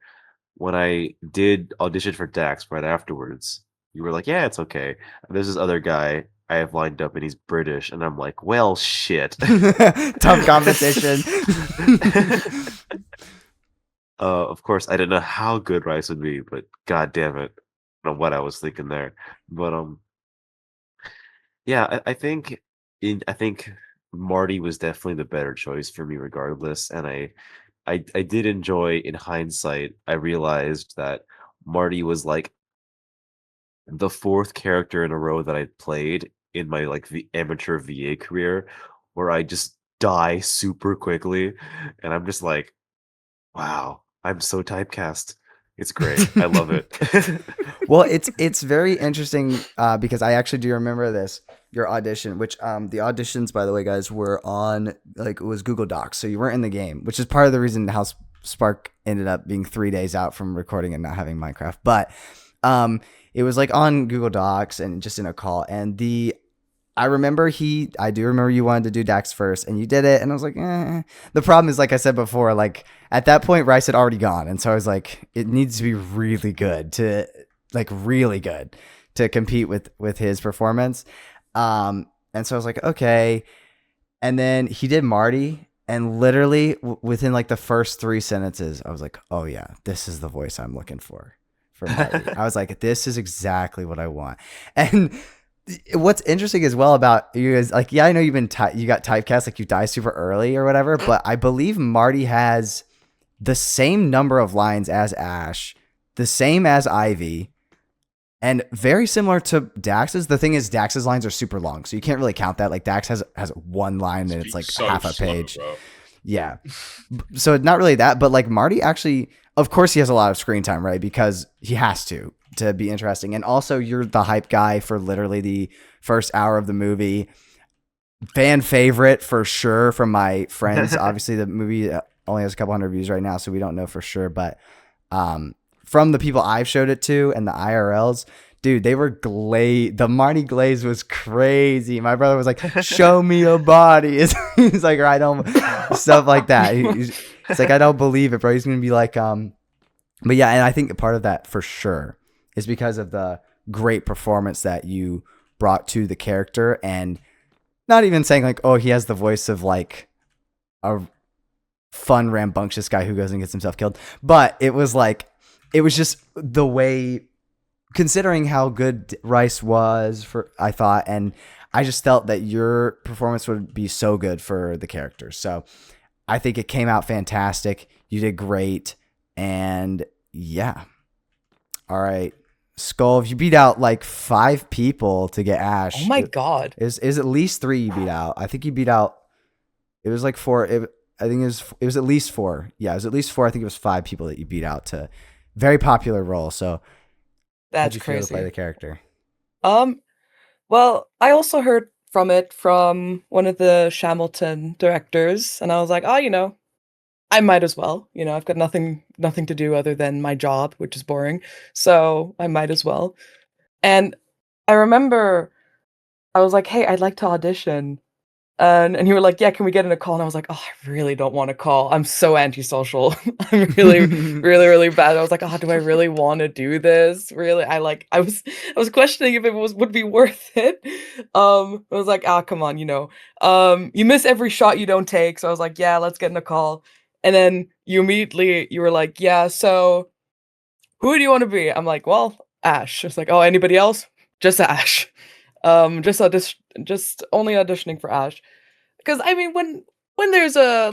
when I did audition for Daxx right afterwards, you were like, "Yeah, it's okay." And there's this other guy I have lined up, and he's British, and I'm like, "Well, shit." tough competition. Of course, I didn't know how good Rice would be, but god damn it, I don't know what I was thinking there. But yeah, I think Marty was definitely the better choice for me, regardless. And I did enjoy, in hindsight, I realized that Marty was like the fourth character in a row that I played in my like the amateur VA career, where I just die super quickly, and I'm just like, wow, I'm so typecast. It's great. I love it. Well, it's very interesting because I actually do remember your audition, which the auditions, by the way, guys, were on like it was Google Docs, so you weren't in the game, which is part of the reason how Spark ended up being 3 days out from recording and not having Minecraft. But it was like on Google Docs and just in a call, and I do remember you wanted to do Daxx first, and you did it, and I was like, eh. The problem is, like I said before, like at that point, Rice had already gone, and so I was like, it needs to be really good to compete with his performance. And so I was like, okay. And then he did Marty, and literally within like the first 3 sentences, I was like, oh yeah, this is the voice I'm looking for Marty. I was like, this is exactly what I want. And what's interesting as well about you is like, yeah, I know you got typecast, like you die super early or whatever, but I believe Marty has the same number of lines as Ashe, the same as Ivy, and very similar to Dax's. The thing is, Dax's lines are super long, so you can't really count that. Like Daxx has one line and it's like so half a slow, page. bro. Yeah. So not really that, but like Marty actually, of course he has a lot of screen time, right? Because he has to be interesting. And also you're the hype guy for literally the first hour of the movie. Fan favorite for sure from my friends. Obviously the movie only has a couple hundred views right now, so we don't know for sure. But from the people I've showed it to and the IRLs, dude, they were the Marty glaze was crazy. My brother was like, show me your body. He's like, I don't, stuff like that. It's like, I don't believe it, bro. He's going to be like, but yeah. And I think part of that for sure is because of the great performance that you brought to the character, and not even saying like, oh, he has the voice of like a fun, rambunctious guy who goes and gets himself killed. But it was just the way, considering how good Rice was I thought, and I just felt that your performance would be so good for the character. So I think it came out fantastic. You did great. And yeah. All right. Skullve, you beat out like 5 people to get Ashe. Oh my god. Is at least 3 you beat out. I think you beat out, it was like 4. I think it was at least 4. Yeah, it was at least 4. I think it was 5 people that you beat out to very popular role. So That's how'd you feel to crazy. play the character? Well, I also heard from one of the Shambleton directors, and I was like, oh, I might as well. I've got nothing to do other than my job, which is boring. So I might as well. And I remember I was like, "Hey, I'd like to audition." And you were like, "Yeah, can we get in a call?" And I was like, "Oh, I really don't want to call. I'm so antisocial. I'm really, really, really bad." I was like, "Oh, do I really want to do this? Really?" I was questioning if it would be worth it. I was like, "Ah, come on, you miss every shot you don't take." So I was like, "Yeah, let's get in a call." And then you were like, "Yeah, so who do you want to be?" I'm like, "Well, Ashe." It's like, "Oh, anybody else?" Just Ashe. Just only auditioning for Ashe. Because I mean, when there's a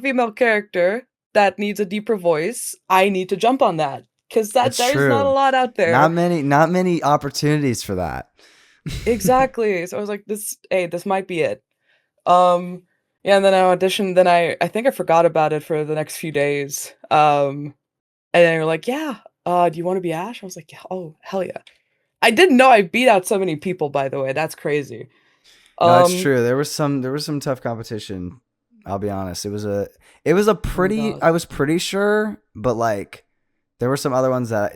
female character that needs a deeper voice, I need to jump on that because It's there's not a true. lot out Not there. many opportunities for that. Exactly. So I was like, this might be it. Um, yeah, and then I auditioned. Then I think I forgot about it for the next few days. And then you're like, yeah. Do you want to be Ashe? I was like, yeah, oh hell yeah. I didn't know I beat out so many people. By the way, that's crazy. No, it's Um, true. There was some tough competition. I'll be honest. It was a oh my pretty. god. I was pretty sure, but like there were some other ones that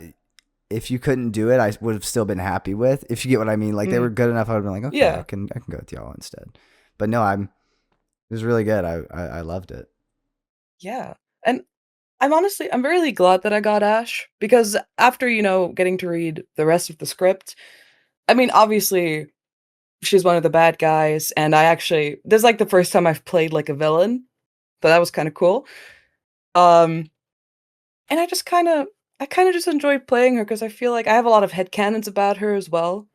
if you couldn't do it, I would have still been happy with. If you get what I mean, like they were Mm, good enough. I would have been like, okay, I yeah, can go with y'all instead. But no, it was really good. I loved it. yeah. And I'm really glad that I got Ashe because after, getting to read the rest of the script, I mean, obviously she's one of the bad guys, and this is like the first time I've played like a villain, so that was kind of cool. Um, and I kind of just enjoyed playing her because I feel like I have a lot of headcanons about her as well.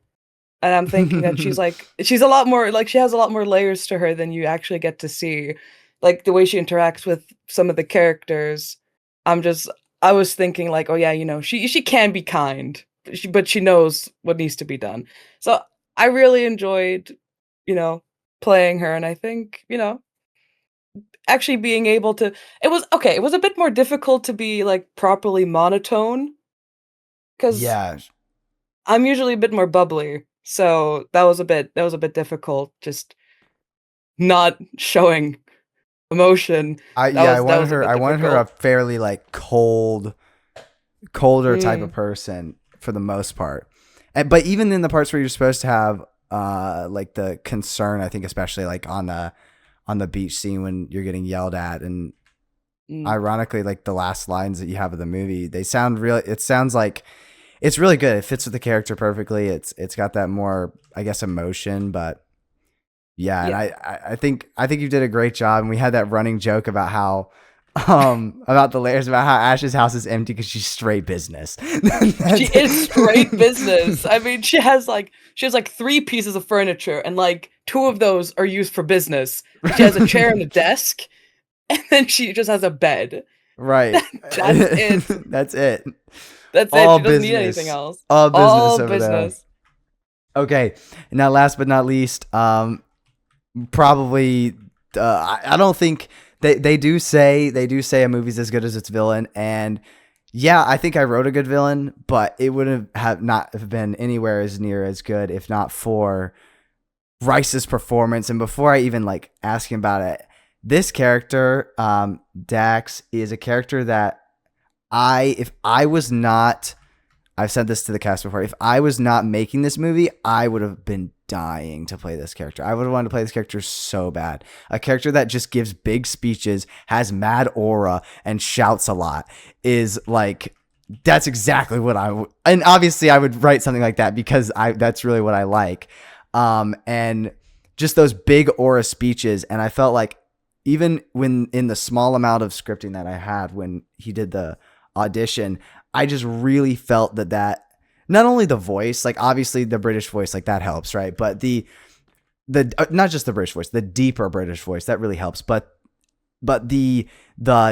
And I'm thinking that she's a lot more like she has a lot more layers to her than you actually get to see. Like the way she interacts with some of the characters. I'm just I was thinking like, oh yeah, she can be kind, but she knows what needs to be done. So I really enjoyed, you know, playing her, and I think, actually being able to it was okay, it was a bit more difficult to be like properly monotone because Yeah, I'm usually a bit more bubbly. So that was a bit difficult just not showing emotion. I That yeah I was that wanted was a her. bit I wanted her a difficult. fairly like colder type of Mm, person for the most part. But even in the parts where you're supposed to have like the concern, I think especially like on the beach scene when you're getting yelled at, and mm. ironically like the last lines that you have of the movie, they sound real. It sounds like it's really good. It fits with the character perfectly. It's got that more, I guess, emotion, but yeah, and Yeah. I think you did a great job. And we had that running joke about how about the layers, about how Ash's house is empty because she's straight business. She is straight business. I mean, she has like 3 pieces of furniture, and like 2 of those are used for business. She has a chair and a desk, and then she just has a bed. Right. That's it. That's it. That's it. All She doesn't need anything business. else. All business All over there. business. Okay. Now, last but not least, probably I don't think they do say a movie's as good as its villain, and yeah, I think I wrote a good villain, but it would have not have been anywhere as near as good if not for Rice's performance. And before I even like ask him about it, this character, Daxx, is a character that if I was not, I've said this to the cast before, if I was not making this movie, I would have been dying to play this character. I would have wanted to play this character so bad. A character that just gives big speeches, has mad aura, and shouts a lot is like, that's exactly what and obviously I would write something like that because that's really what I like. And just those big aura speeches. And I felt like even when in the small amount of scripting that I had when he did the audition, I just really felt that not only the voice, like obviously the British voice, like that helps, right? But the not just the British voice, the deeper British voice, that really helps. But the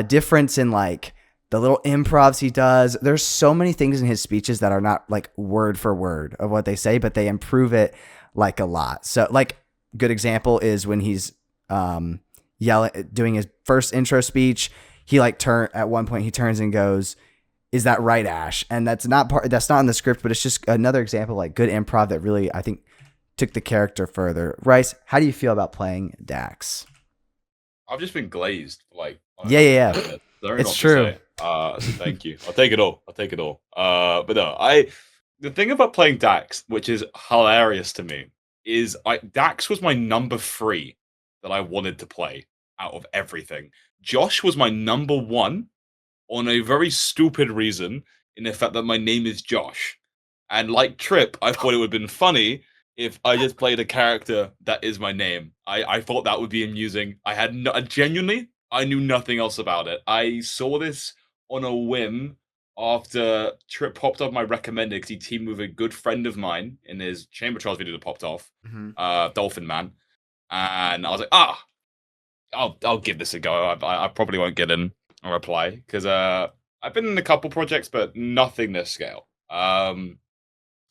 difference in like the little improvs he does, there's so many things in his speeches that are not like word for word of what they say, but they improve it like a lot. So like good example is when he's yelling, doing his first intro speech, he like at one point he turns and goes, "Is that right, Ashe?" And that's not in the script, but it's just another example of like good improv that really, I think, took the character further. Rice, how do you feel about playing Daxx? I've just been glazed for like Yeah, yeah, yeah. I don't know It's what to true. say. So thank you. I'll take it all. But no, the thing about playing Daxx, which is hilarious to me, is Daxx was my number 3 that I wanted to play out of everything. Josh was my number 1 on a very stupid reason, in the fact that my name is Josh. And like Tripp, I thought it would have been funny if I just played a character that is my name. I thought that would be amusing. Genuinely, I knew nothing else about it. I saw this on a whim after Tripp popped up my recommended because he teamed with a good friend of mine in his Chamber Trials video that popped off, Dolphin Man. And I was like, I'll give this a go. I probably won't get in a reply because I've been in a couple projects, but nothing this scale. And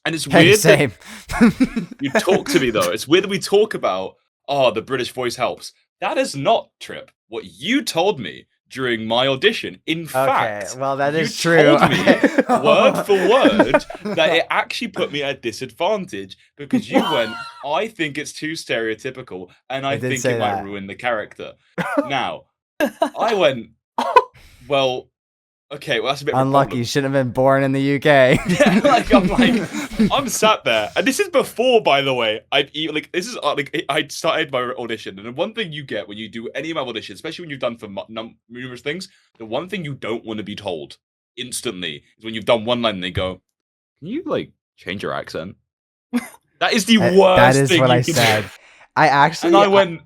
it's Hey, weird that same. you talk to me though. It's weird that we talk about, the British voice helps. That is not, Tripp, what you told me during my audition. In fact, well, that you is true. told me word for word that it actually put me at a disadvantage because you went, I think it's too stereotypical and I did think say it might that. ruin the character. Now, I went, well, okay, well, that's a bit of a Unlucky. problem. You shouldn't have been born in the UK. Yeah, I'm sat there, and this is before, by the way. I started my audition, and the one thing you get when you do any of my auditions, especially when you've done for numerous things, the one thing you don't want to be told instantly is when you've done one line and they go, "Can you change your accent?" That is the worst. That is thing what you I can said. do. I actually, And I went,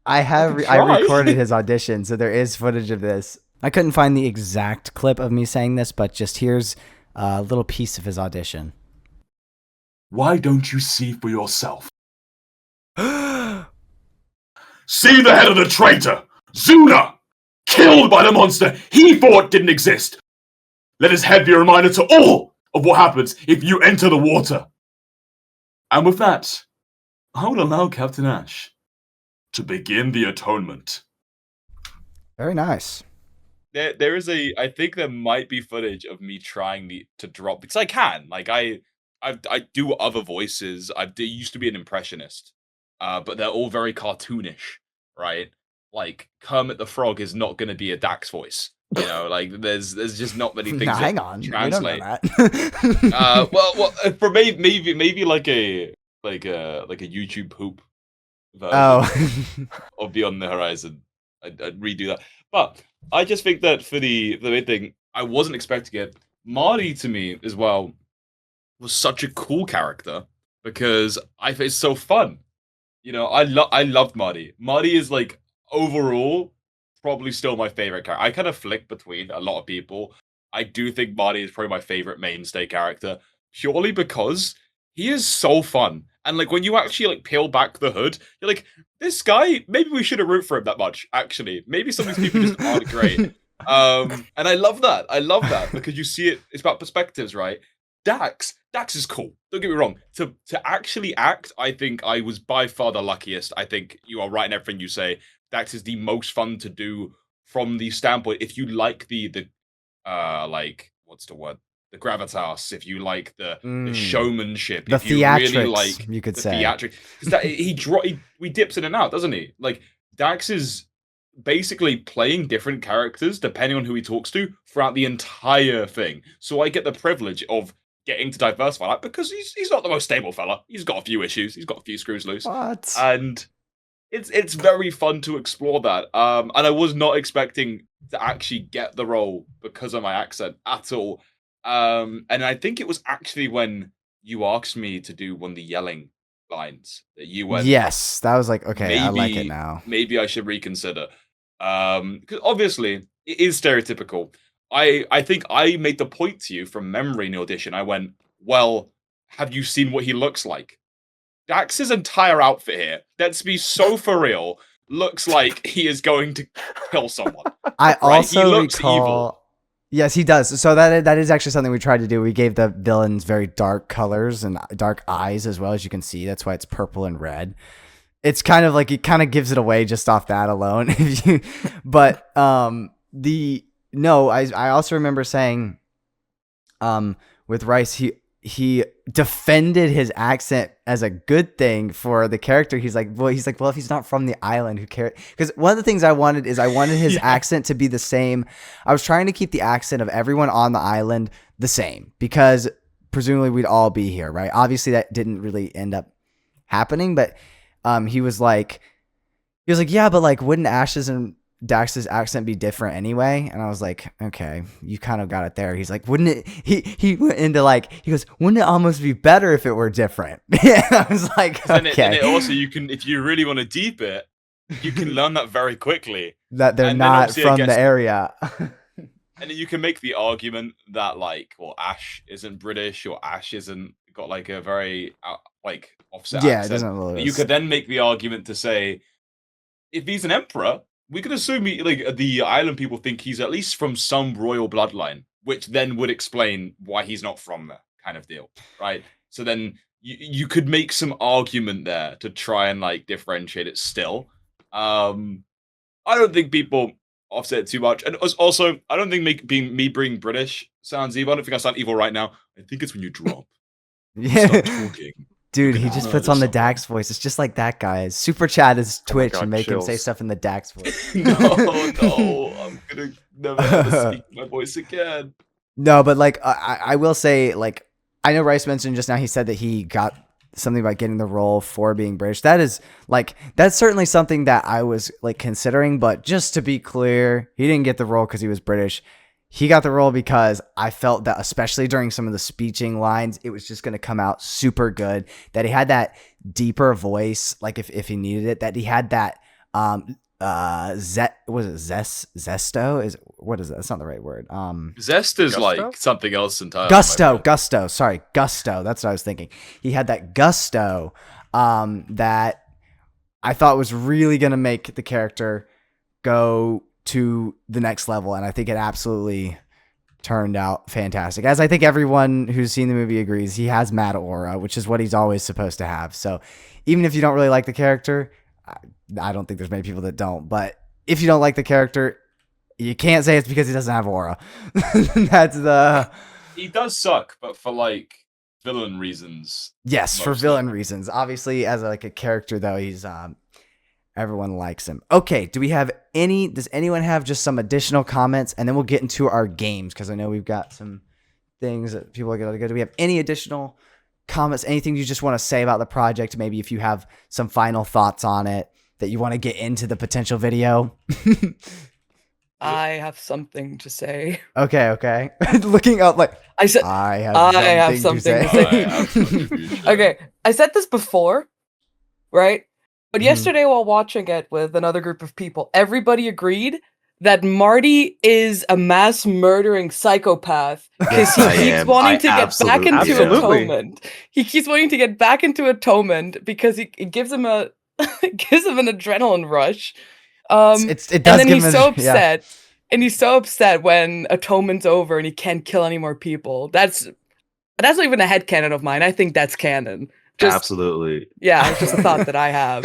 I try. recorded his audition, so there is footage of this. I couldn't find the exact clip of me saying this, but just here's a little piece of his audition. Why don't you see for yourself? See the head of the traitor, Zuna, killed by the monster he thought didn't exist. Let his head be a reminder to all of what happens if you enter the water. And with that, I will allow Captain Ashe to begin the atonement. Very nice. There is I think there might be footage of me trying to drop, because I can. I do other voices. I used to be an impressionist, but they're all very cartoonish, right? Like Kermit the Frog is not going to be a Daxx voice, there's just not many things. Now, that hang on, translate. We don't know that. Well, for maybe like a YouTube poop version of Beyond the Horizon. I'd redo that, but I just think that for the main thing, I wasn't expecting it. Marty to me as well was such a cool character because I think it's so fun. I loved Marty. Marty is overall probably still my favorite character. I kind of flick between a lot of people. I do think Marty is probably my favorite mainstay character purely because he is so fun. And when you actually peel back the hood, you're like, this guy, maybe we shouldn't root for him that much, actually. Maybe some of these people just aren't great. And I love that. I love that because you see it's about perspectives, right? Daxx is cool. Don't get me wrong. To actually act, I think I was by far the luckiest. I think you are right in everything you say. Daxx is the most fun to do from the standpoint, if you like the what's the word? The gravitas, if you like the showmanship, the if you really theatrics, you could the say. theatrics, because he dips in and out, doesn't he? Daxx is basically playing different characters depending on who he talks to throughout the entire thing. So I get the privilege of getting to diversify that because he's not the most stable fella. He's got a few issues. He's got a few screws loose. What? And it's very fun to explore that. And I was not expecting to actually get the role because of my accent at all. And I think it was actually when you asked me to do one of the yelling lines that you went, yes, that was okay, I like it now. Maybe I should reconsider. Because obviously it is stereotypical. I think I made the point to you from memory in the audition. I went, well, have you seen what he looks like? Dax's entire outfit here, let's be so for real, looks like he is going to kill someone. I also he looks recall evil. Yes, he does. So that is actually something we tried to do. We gave the villains very dark colors and dark eyes as well, as you can see. That's why it's purple and red. It's kind of it kind of gives it away just off that alone. But I also remember saying with Rice, he he defended his accent as a good thing for the character. He's like, well, if he's not from the island, who cares? Because one of the things I wanted his accent to be the same. I was trying to keep the accent of everyone on the island the same because presumably we'd all be here, right? Obviously that didn't really end up happening, but he was like, yeah, but like, wouldn't Ashe's and Daxx's accent be different anyway? And I was like, okay, you kind of got it there. He's like, wouldn't it? He went into like, he goes, wouldn't it almost be better if it were different? Yeah, I was like, okay. And it also, you can, if you really want to deep it, you can learn that very quickly. That they're not from the area. And you can make the argument that like, well, Ashe isn't British or Ashe isn't got like a very like offset accent. It doesn't really. You could then make the argument to say, if he's an emperor, we could assume the island people think he's at least from some royal bloodline, which then would explain why he's not from there, kind of deal, right? So then you could make some argument there to try and like differentiate it still. I don't think people offset it too much, and also I don't think being British sounds evil. I don't think I sound evil right now. I think it's when you drop. Yeah. Start talking. Dude, he just puts on the Daxx voice. It's just like that, guys. Super chat his Twitch and make him say stuff in the Daxx voice. No, I'm gonna never ever speak my voice again. No, but like I will say, like, I know Rice mentioned just now, he said that he got something about getting the role for being British. That is like, that's certainly something that I was like considering, but just to be clear, he didn't get the role because he was British. He got the role because I felt that, especially during some of the speeching lines, it was just going to come out super good. That he had that deeper voice, like if he needed it. That he had that zesto? What is that? That's not the right word. Zest is Gusto? like something else entirely. Gusto. Sorry, gusto. That's what I was thinking. He had that gusto that I thought was really going to make the character go to the next level, and I think it absolutely turned out fantastic. As I think everyone who's seen the movie agrees, he has mad aura, which is what he's always supposed to have. So even if you don't really like the character, I don't think there's many people that don't, but if you don't like the character, you can't say it's because he doesn't have aura. He does suck, but for like villain reasons. Yes, for villain reasons. Obviously, as like a character though, he's everyone likes him. Okay, does anyone have just some additional comments? And then we'll get into our games, because I know we've got some things that people are going to go. Do we have any additional comments? Anything you just want to say about the project? Maybe if you have some final thoughts on it that you want to get into the potential video. I have something to say. Okay. Looking up like I said, I have something to say. Okay, I said this before, right? But yesterday while watching it with another group of people, everybody agreed that Marty is a mass murdering psychopath because he keeps wanting to get back into atonement. He keeps wanting to get back into atonement because it gives him an adrenaline rush. It does, and then he's so upset. Yeah. And he's so upset when atonement's over and he can't kill any more people. That's not even a headcanon of mine. I think that's canon. Absolutely. Yeah, it's just a thought that I have.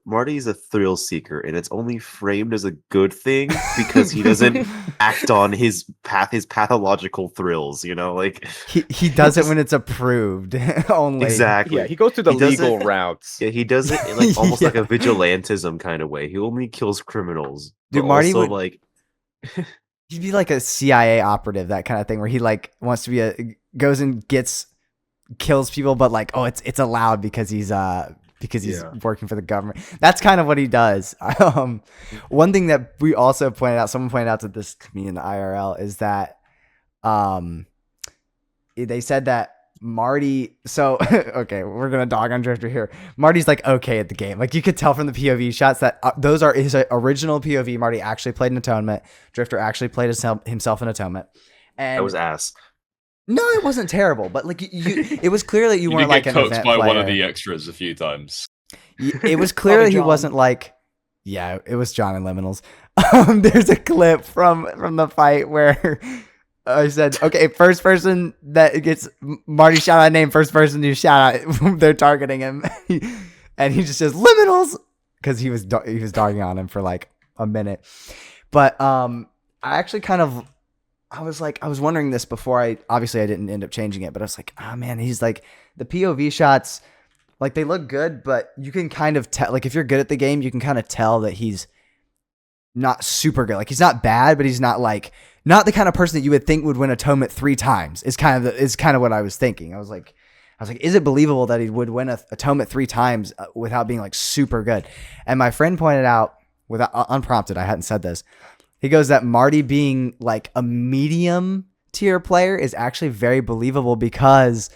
Marty is a thrill seeker, and it's only framed as a good thing because he doesn't act on his pathological thrills, like he does it when it's approved only. Exactly. Yeah, he goes through the legal routes. Yeah, he does it like almost like a vigilantism kind of way. He only kills criminals. Dude, Marty would he'd be like a CIA operative, that kind of thing, where he like wants to be goes and kills people, but like, oh, it's allowed because he's working for the government. That's kind of what he does. One thing that we also someone pointed out to this to me in the IRL, is that they said that Marty, so okay, we're gonna dog on Drifter here. Marty's like okay at the game. Like you could tell from the POV shots that those are his original POV. Marty actually played an atonement. Drifter actually played himself in atonement. And that was ass. No, it wasn't terrible, but like it was clear that you weren't like an event player. Cooked by one of the extras a few times. It was clear that he wasn't like, yeah, it was John and Liminals. There's a clip from the fight where I said, okay, first person that gets Marty shout out name, first person you shout out, they're targeting him, and he just says Liminals because he was dogging on him for like a minute. But I actually kind of I was wondering this before I didn't end up changing it, but I was like, oh man, he's like the POV shots, like they look good, but you can kind of tell, like if you're good at the game, you can kind of tell that he's not super good. Like he's not bad, but he's not the kind of person that you would think would win atonement 3 times. Is kind of what I was thinking. I was like, is it believable that he would win a atonement 3 times without being like super good? And my friend pointed out, without unprompted, I hadn't said this. He goes that Marty being like a medium tier player is actually very believable because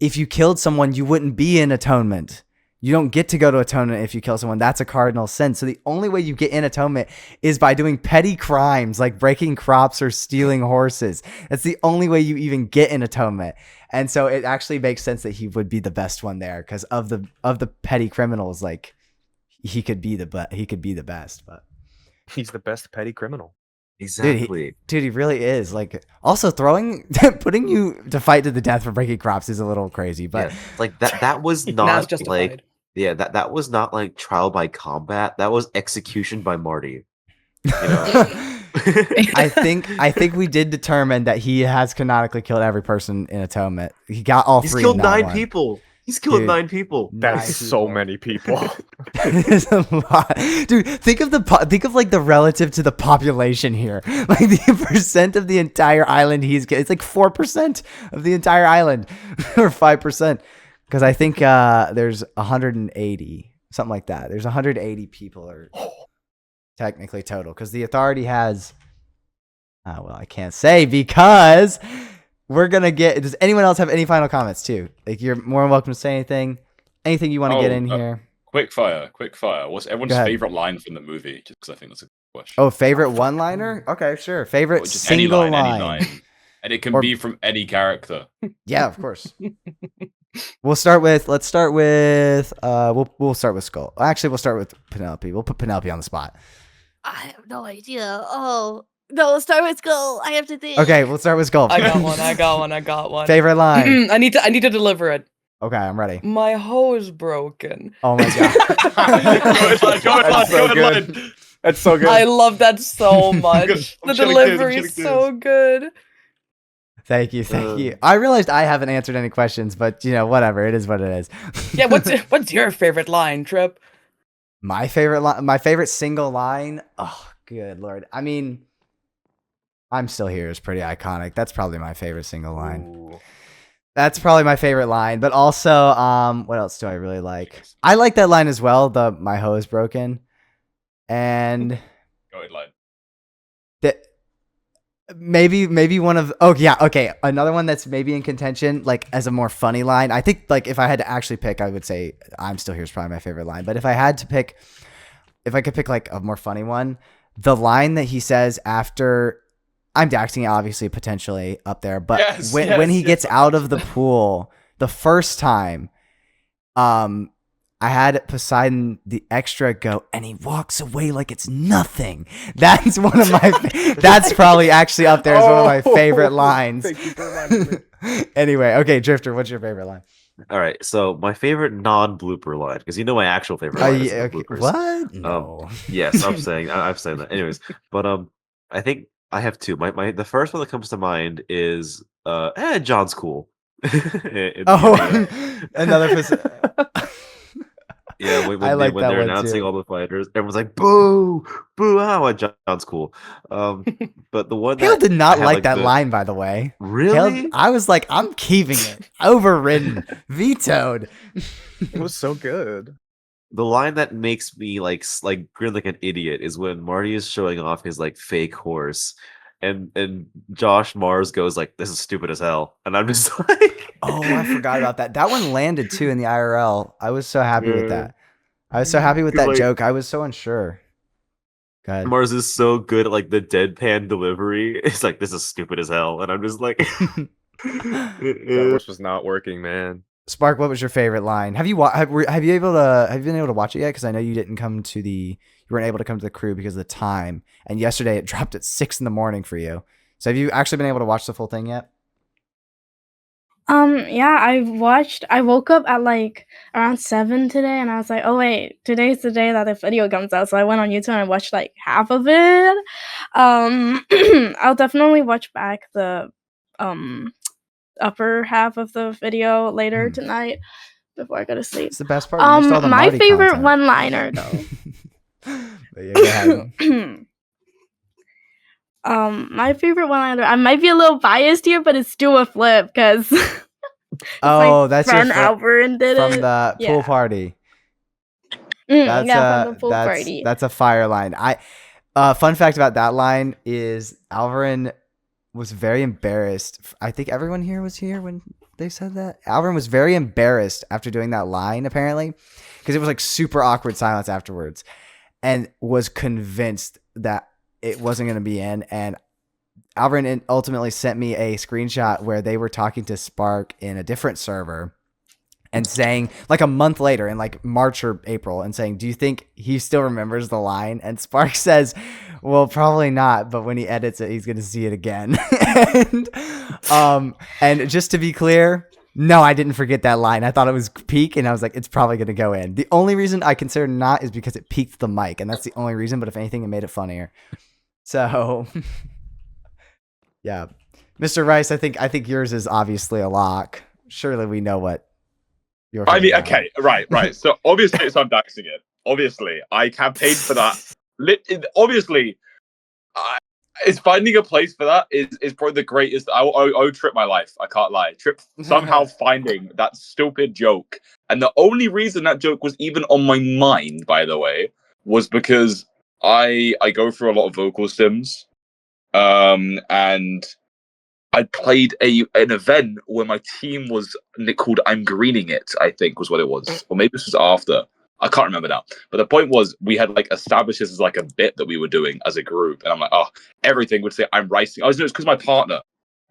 if you killed someone, you wouldn't be in atonement. You don't get to go to atonement if you kill someone. That's a cardinal sin. So the only way you get in atonement is by doing petty crimes like breaking crops or stealing horses. That's the only way you even get in atonement. And so it actually makes sense that he would be the best one there because of the petty criminals, like he could be the best, but He's the best petty criminal. Exactly. Dude, he really is. Like, also putting you to fight to the death for breaking crops is a little crazy, but Yeah, like that was Now not it's justified. that was not like trial by combat. That was execution by Marty. You know? I think we did determine that he has canonically killed every person in atonement. He got all He's 3. killed in that 9 one. people. He's killed Dude. 9 people. That's so many people. That is a lot, dude. Think of like the relative to the population here, like the percent of the entire island it's like 4% of the entire island, or 5%, because I think there's 180, something like that. There's 180 people are technically total, because the authority has. Well, I can't say because we're gonna get. Does anyone else have any final comments too? Like, you're more than welcome to say anything you want to get in here. Quick fire. What's everyone's Go ahead. favorite line from the movie? Just because I think that's a good question. Oh, favorite one-liner? Okay, sure. Favorite Or just single any line. line. And it can Or- be from any character. Yeah, of course. Let's start with we'll start with Skull. Actually, we'll start with Penelope. We'll put Penelope on the spot. I have no idea. Oh no, start with Skull. I have to think. Okay, we'll start with Skull. I got one. Favorite line. I need to deliver it. Okay, I'm ready. My hoe is broken. Oh my god. That's so good. I love that so much. I'm The chilling kids, delivery is so good. Thank you. I realized I haven't answered any questions, but whatever. It is what it is. Yeah, what's your favorite line, Tripp? My favorite single line. Oh, good lord. I mean, I'm still here is pretty iconic. That's probably my favorite single line. Ooh. That's probably my favorite line. But also, what else do I really like? I like that line as well. The "my hoe is broken," and Go ahead, line. that maybe one of another one that's maybe in contention, like as a more funny line. I think like if I had to actually pick, I would say "I'm still here" is probably my favorite line. But if I could pick like a more funny one, the line that he says after. I'm Daxxing it, obviously, potentially up there, but when he gets out of the pool the first time, I had Poseidon the extra go, and he walks away like it's nothing. That's one of my. That's probably actually up there as one of my favorite lines. Thank you for reminding me. Anyway, okay, Drifter, what's your favorite line? All right, so my favorite non-blooper line, because my actual favorite line is the bloopers. What? No. Yes, I'm saying that. Anyways, but I think I have 2. The first one that comes to mind is John's cool. Another. Yeah, when I like that they're one announcing too. all the fighters, everyone's like, "Boo, boo!" And John's cool. But the one Hale that did not had, like that the- line, by the way. Really? Hale, I was like, I'm keeping it. Overridden. Vetoed. It was so good. The line that makes me like grin like an idiot is when Marty is showing off his like fake horse, and Josh Mars goes like, "This is stupid as hell," and I'm just like, Oh, I forgot about that. That one landed too in the IRL. I was so happy with that. I was so happy with that Like- joke. I was so unsure. Go ahead. Mars is so good at like the deadpan delivery. It's like, "This is stupid as hell," and I'm just like, That horse was not working, man. Spark, what was your favorite line? Have you been able to watch it yet? Because I know you weren't able to come to the crew because of the time. And yesterday it dropped at 6 a.m. for you. So have you actually been able to watch the full thing yet? Yeah, I woke up at like around 7 today and I was like, oh wait, today's the day that the video comes out. So I went on YouTube and I watched like half of it. I'll definitely watch back the upper half of the video later tonight before I go to sleep. It's the best part. You missed all the My Marty favorite content. one-liner though. But yeah, go ahead. My favorite one-liner. I might be a little biased here, but it's do a flip because Oh, that's your friend Alvarin did from it the pool party. From the pool party. That's a fire line. Fun fact about that line is Alvarin was very embarrassed. I think everyone here was here when they said that. Alvarin was very embarrassed after doing that line, apparently, because it was like super awkward silence afterwards, and was convinced that it wasn't going to be in. And Alvarin ultimately sent me a screenshot where they were talking to Spark in a different server and saying, like a month later in like March or April, and saying, do you think he still remembers the line? And Spark says, well, probably not, but when he edits it, he's going to see it again. And just to be clear, no, I didn't forget that line. I thought it was peak, and I was like, it's probably going to go in. The only reason I consider not is because it peaked the mic, and that's the only reason. But if anything, it made it funnier. So, yeah, Mr. Rice, I think yours is obviously a lock. Surely we know what your. I mean, okay, right. So obviously, I'm Daxxing it. Obviously, I campaigned for that. Obviously, it's finding a place for that is probably the greatest. I owe Tripp my life. I can't lie. Tripp somehow finding that stupid joke, and the only reason that joke was even on my mind, by the way, was because I go through a lot of vocal sims, and I played an event where my team was called "I'm Greening It." I think was what it was, or maybe this was after. I can't remember now. But the point was, we had like established this as like a bit that we were doing as a group, and I'm like, oh, everything would say I'm ricing. It's because my partner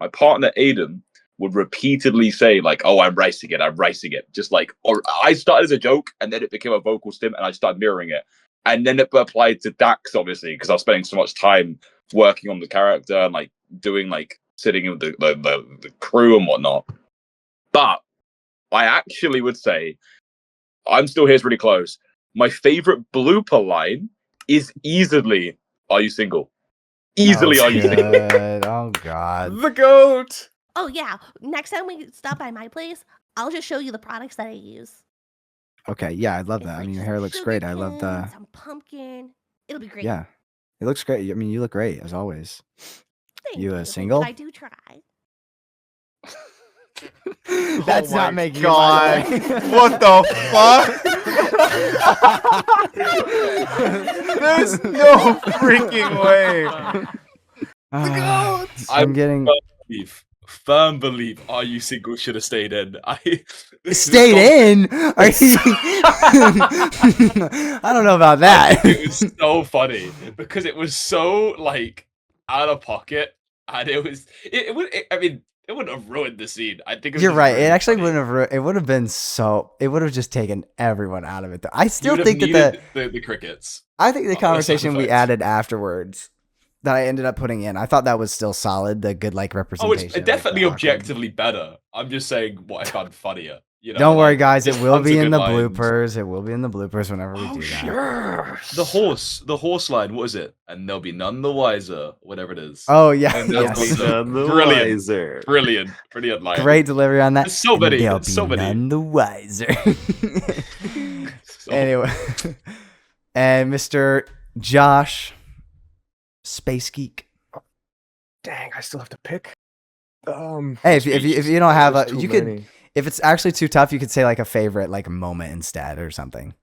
Aiden, would repeatedly say like, oh, I'm ricing it, just like, or I started as a joke, and then it became a vocal stim, and I started mirroring it, and then it applied to Daxx, obviously, because I was spending so much time working on the character and like doing like sitting with the crew and whatnot. But I actually would say, I'm still here, it's really close. My favorite blooper line is easily, "Are you single?" Easily, "Are you single?" Oh God. The goat. Oh yeah. Next time we stop by my place, I'll just show you the products that I use. Okay, yeah, I love It's that. I like mean, your hair looks sugar great. I love the. cane, some pumpkin. It'll be great. Yeah, it looks great. I mean, you look great as always. Thank You but single? I do try. That's Oh not my making God. it. by the way. What the fuck? There's no freaking way. I'm getting Firm belief. Are you single? Should have stayed in. stayed in. Are you? I don't know about that. It was so funny because it was so like out of pocket, and it was. I mean, it wouldn't have ruined the scene. I think it was You're just right. really It actually funny. wouldn't have. It would have been so. It would have just taken everyone out of it. Though I still You'd have think that needed the crickets. I think the sound conversation we effects. added afterwards that I ended up putting in, I thought that was still solid. The good like Oh, representation. it's like, definitely the awkward. objectively better. I'm just saying what I found funnier. You know, Don't worry, like, guys. It just will tons be of in good the lines. bloopers. It will be in the bloopers whenever we do that. Sure. The horse line, what is it? And they'll be none the wiser, whatever it is. Oh yeah, And they'll yes. be none the Brilliant line. Great delivery on that. There's so And many, they'll so be many. none the wiser. So- Anyway, and Mr. Josh, Space Geek. Dang, I still have to pick. Hey, if you don't have there's a, too you could. many. If it's actually too tough, you could say like a favorite, like a moment instead, or something,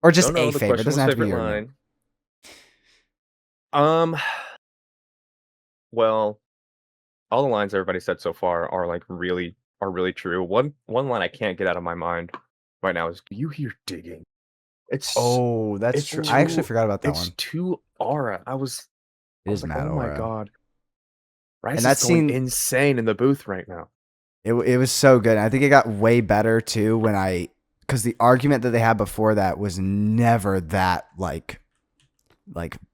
or just No, a the favorite. It question was doesn't have to be favorite your. line. Well, all the lines everybody said so far are like really true. One line I can't get out of my mind right now is, "Do you hear digging?" It's Oh, that's it's true. I actually too- forgot about that it's one. too aura. I was It is like, mad oh my aura. god. Rice And that is going scene- insane in the booth right now. It was so good. I think it got way better too because the argument that they had before that was never that like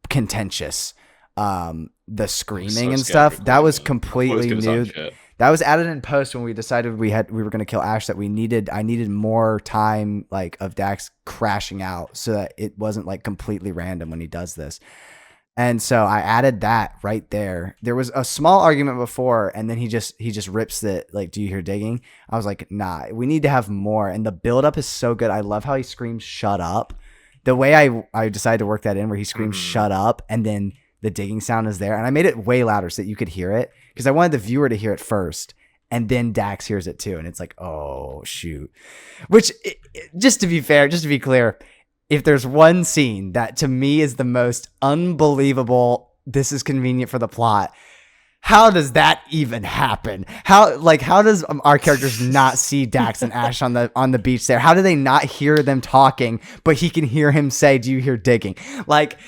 contentious. The screaming and scared stuff of that was recording it. I thought it was completely gonna new. sound shit. That was added in post when we decided we were gonna kill Ashe. That I needed more time like of Daxx crashing out so that it wasn't like completely random when he does this. And so I added that right there. There was a small argument before, and then he just rips it like, "Do you hear digging?" I was like, "Nah, we need to have more." And the buildup is so good. I love how he screams "Shut up." The way I decided to work that in, where he screams "Shut up," and then the digging sound is there, and I made it way louder so that you could hear it because I wanted the viewer to hear it first, and then Daxx hears it too, and it's like, oh shoot. Which, just to be fair, just to be clear, if there's one scene that to me is the most unbelievable, this is convenient for the plot, how does that even happen? How does our characters not see Daxx and Ashe on the beach there? How do they not hear them talking, but he can hear him say, "Do you hear digging?" Like,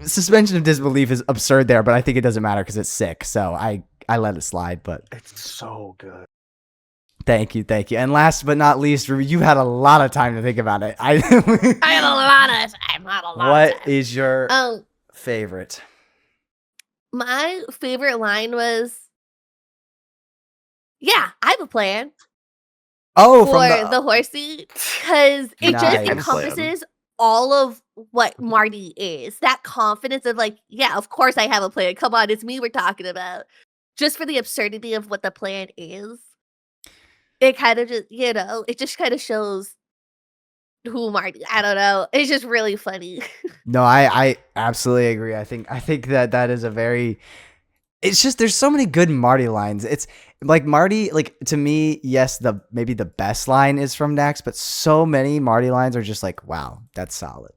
suspension of disbelief is absurd there, but I think it doesn't matter because it's sick. So I let it slide, but It's so good. Thank you. And last but not least, Ruby, you had a lot of time to think about it. I had a lot of time. What is your favorite? My favorite line was, "Yeah, I have a plan." Oh, for from the horsey, because it Nice. just encompasses all of what Marty is. That confidence of like, yeah, of course I have a plan. Come on, it's me we're talking about. Just for the absurdity of what the plan is. It kind of just, it just kind of shows who Marty. I don't know. It's just really funny. No, I absolutely agree. I think that is a very. It's just there's so many good Marty lines. It's like Marty, like to me, yes, maybe the best line is from Daxx, but so many Marty lines are just like, wow, that's solid.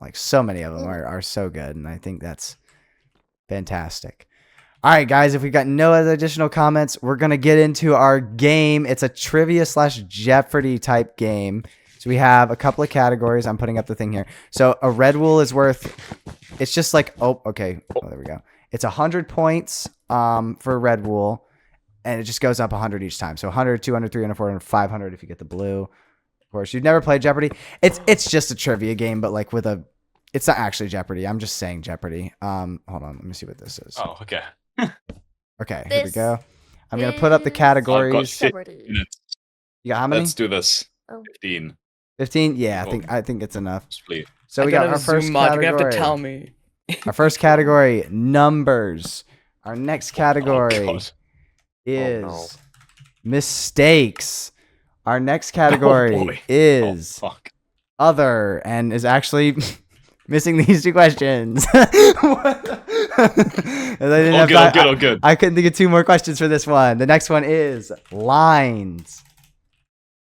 Like so many of them are so good, and I think that's fantastic. All right, guys, if we've got no other additional comments, we're going to get into our game. It's a trivia / Jeopardy type game. So we have a couple of categories. I'm putting up the thing here. So a red wool is worth, it's just like, okay. Oh, there we go. It's 100 points for red wool, and it just goes up 100 each time. So 100, 200, 300, 400, 500 if you get the blue. Of course, you've never played Jeopardy. It's just a trivia game, but like it's not actually Jeopardy. I'm just saying Jeopardy. Hold on. Let me see what this is. Oh, okay. Okay, here we go. I'm going to put up the categories. I've got 15 minutes. You got how many? Let's do this. Oh. 15. 15? Yeah, I think it's enough. Split. So we got our first category. You have to tell me. Our first category, numbers. Our next category is mistakes. Our next category is other, and is actually missing these two questions. Good. I couldn't think of two more questions for this one. The next one is lines.